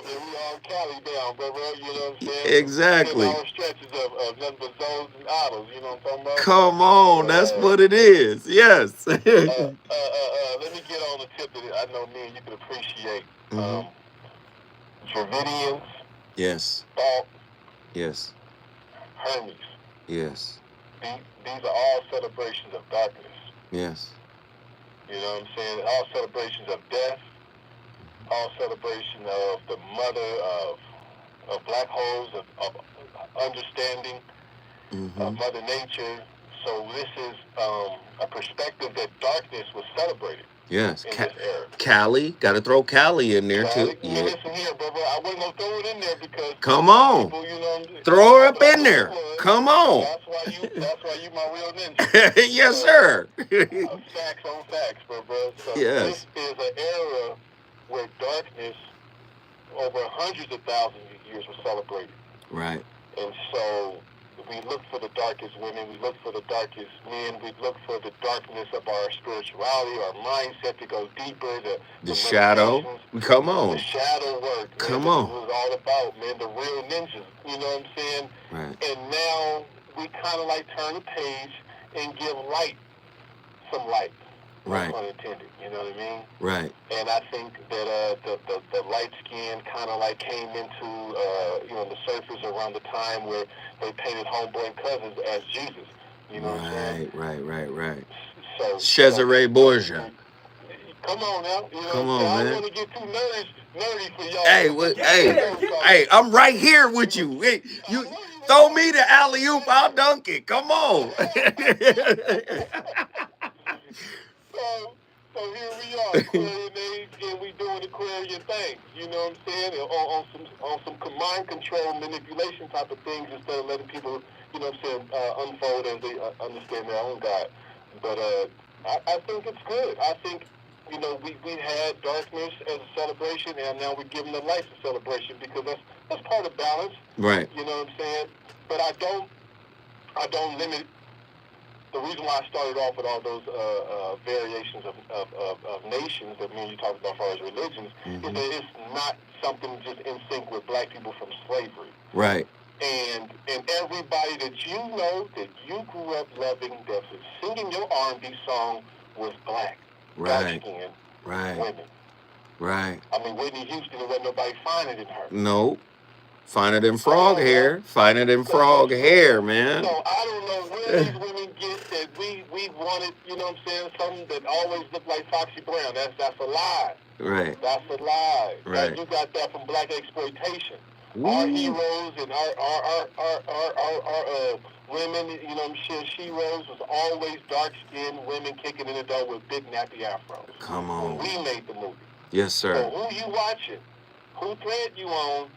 man, we all Cali down, bro, you know what I'm saying? Exactly. 10-hour stretches of nothing but zones and autos, you know what I'm talking about? Come on. That's what it is. Yes. Let me get on the tip that I know me and you can appreciate. Dravidians. Yes. Thought. Yes. Hermes. Yes. These are all celebrations of darkness. Yes. You know what I'm saying? All celebrations of death. All celebration of the mother of black holes, of understanding, of Mother Nature. So this is a perspective that darkness was celebrated. Yes. In this era. Cali. Got to throw Cali in there, too. Yeah. Listen here, brother. I wasn't going to throw it in there because... Come on. People, you know, throw her up in there. Come on. That's why you my real ninja. Yes, sir. Facts on facts, bro. So yes. This is an era where darkness over hundreds of thousands of years was celebrated. Right. And so we look for the darkest women, we look for the darkest men, we look for the darkness of our spirituality, our mindset to go deeper, the shadow. Come on. The shadow work. Man, come on. This was all about, man, the real ninjas. You know what I'm saying? Right. And now we kind of like turn the page and give light some light. Right. No pun intended. You know what I mean? Right. And I think that the light skin kind of like came into the surface around the time where they painted Homeboy and Cousins as Jesus. You know what I'm saying? Right. So Cesare Borgia. Come on now. You know Come on, man. I don't want to get too nerdy for y'all. Hey, I'm right here with you. Hey, you throw me the alley-oop, I'll dunk it. Come on. So here we are, Aquarian age, and we doing Aquarian things. You know what I'm saying? On some mind control, manipulation type of things instead of letting people, you know what I'm saying, unfold as they understand their own God. But I think it's good. I think, you know, we had darkness as a celebration, and now we're giving the light a celebration because that's part of balance. Right. You know what I'm saying? But I don't limit. The reason why I started off with all those variations of nations that me and you talked about as far as religions is that it's not something just in sync with black people from slavery. Right. And everybody that you know that you grew up loving that was singing your R&B song was black. Right. Dark-skinned women. Right. I mean, Whitney Houston, there wasn't nobody finer than her. No. Finer than frog hair. Finer than frog hair, man. So I don't know where these women get that we wanted, you know what I'm saying, something that always looked like Foxy Brown. That's a lie. Right. That's a lie. Right. You got that from black exploitation. Ooh. Our heroes and our women, you know what I'm saying, she-ros was always dark-skinned women kicking in the door with big nappy afros. Come on. When we made the movie. Yes, sir. So who you watching? Who thread you on?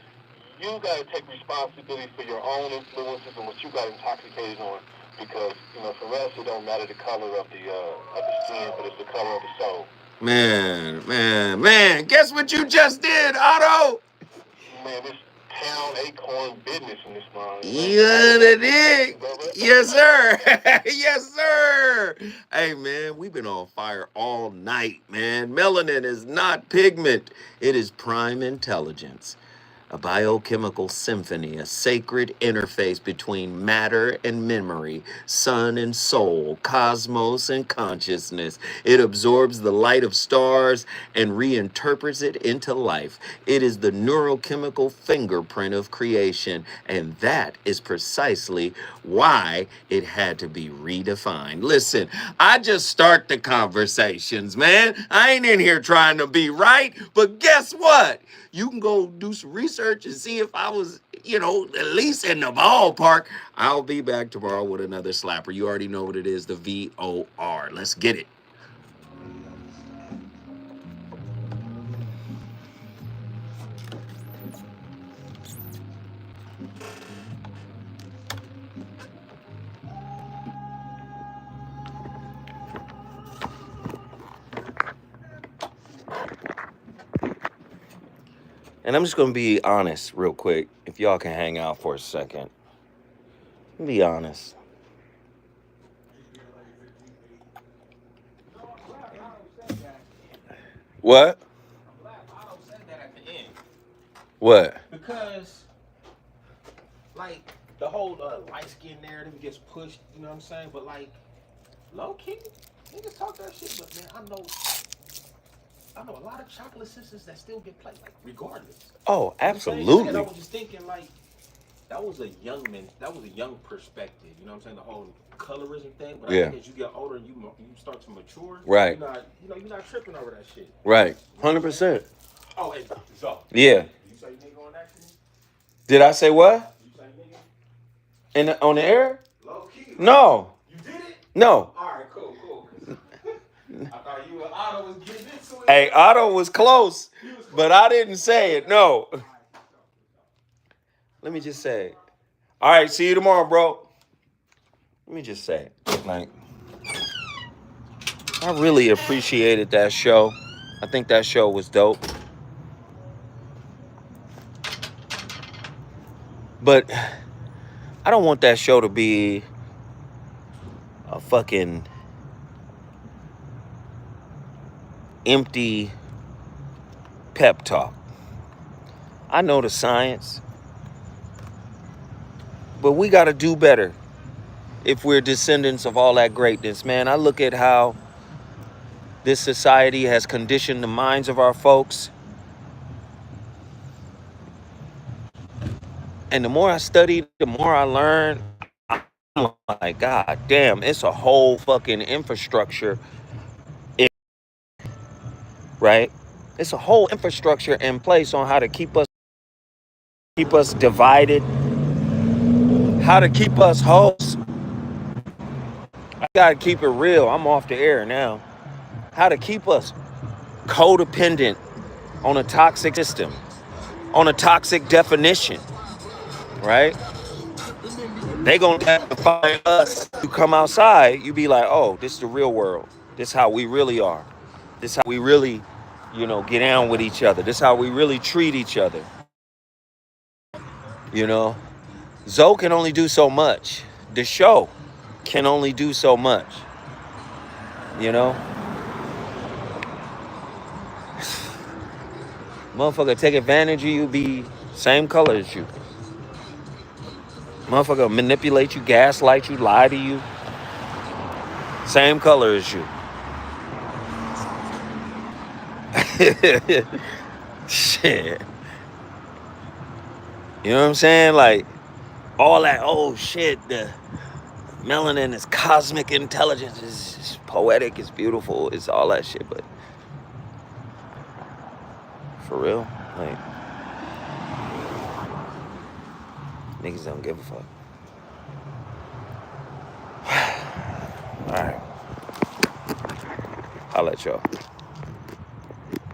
You got to take responsibility for your own influences and what you got intoxicated on, because you know, for us, it don't matter the color of the skin, but it's the color of the soul. Man! Guess what you just did, Otto? Man, this town acorn business in this mind. Yeah, it is. Yes, sir. Yes, sir. Hey, man, we've been on fire all night, man. Melanin is not pigment; it is prime intelligence. a biochemical symphony, a sacred interface between matter and memory, sun and soul, cosmos and consciousness. It absorbs the light of stars and reinterprets it into life. It is the neurochemical fingerprint of creation, and that is precisely why it had to be redefined. Listen, I just start the conversations, man. I ain't in here trying to be right, but guess what? You can go do some research and see if I was, at least in the ballpark. I'll be back tomorrow with another slapper. You already know what it is, the VOR. Let's get it. And I'm just going to be honest real quick, if y'all can hang out for a second. Be honest. What? What? Because, like, the whole light skin narrative gets pushed, you know what I'm saying? But, like, low key, niggas talk that shit, but man, I know a lot of chocolate sisters that still get played, like, regardless. Oh, absolutely. And I was just thinking, like, that was a young perspective, you know what I'm saying? The whole colorism thing. But I think as you get older and you start to mature, right? You're not tripping over that shit. Right, 100%. Oh, and so yeah. You say nigga on accident? Did I say what? You say nigga? On the air? Low key. Right? No. You did it? No. All right, cool. I thought you and Otto was getting into it. Hey, Otto was close, but I didn't say it. No. Let me just say. All right, see you tomorrow, bro. Let me just say, like, I really appreciated that show. I think that show was dope. But I don't want that show to be a fucking empty pep talk. I know the science, but we got to do better if we're descendants of all that greatness, man. I look at how this society has conditioned the minds of our folks. And the more I study, the more I learn. I'm like, God damn, it's a whole fucking infrastructure. Right? It's a whole infrastructure in place on how to keep us divided, how to keep us hosts. I gotta keep it real. I'm off the air now. How to keep us codependent on a toxic system, on a toxic definition, right? They gonna define us. You come outside, you be like, oh, this is the real world. This is how we really are. This is how we really, get down with each other. This is how we really treat each other. Zoe can only do so much. The show can only do so much. Motherfucker take advantage of you, be same color as you. Motherfucker manipulate you, gaslight you, lie to you. Same color as you. Shit. You know what I'm saying? Like, all that, oh shit, the melanin is cosmic intelligence, it's poetic, it's beautiful, it's all that shit, but for real, like, niggas don't give a fuck. Alright. I'll let y'all.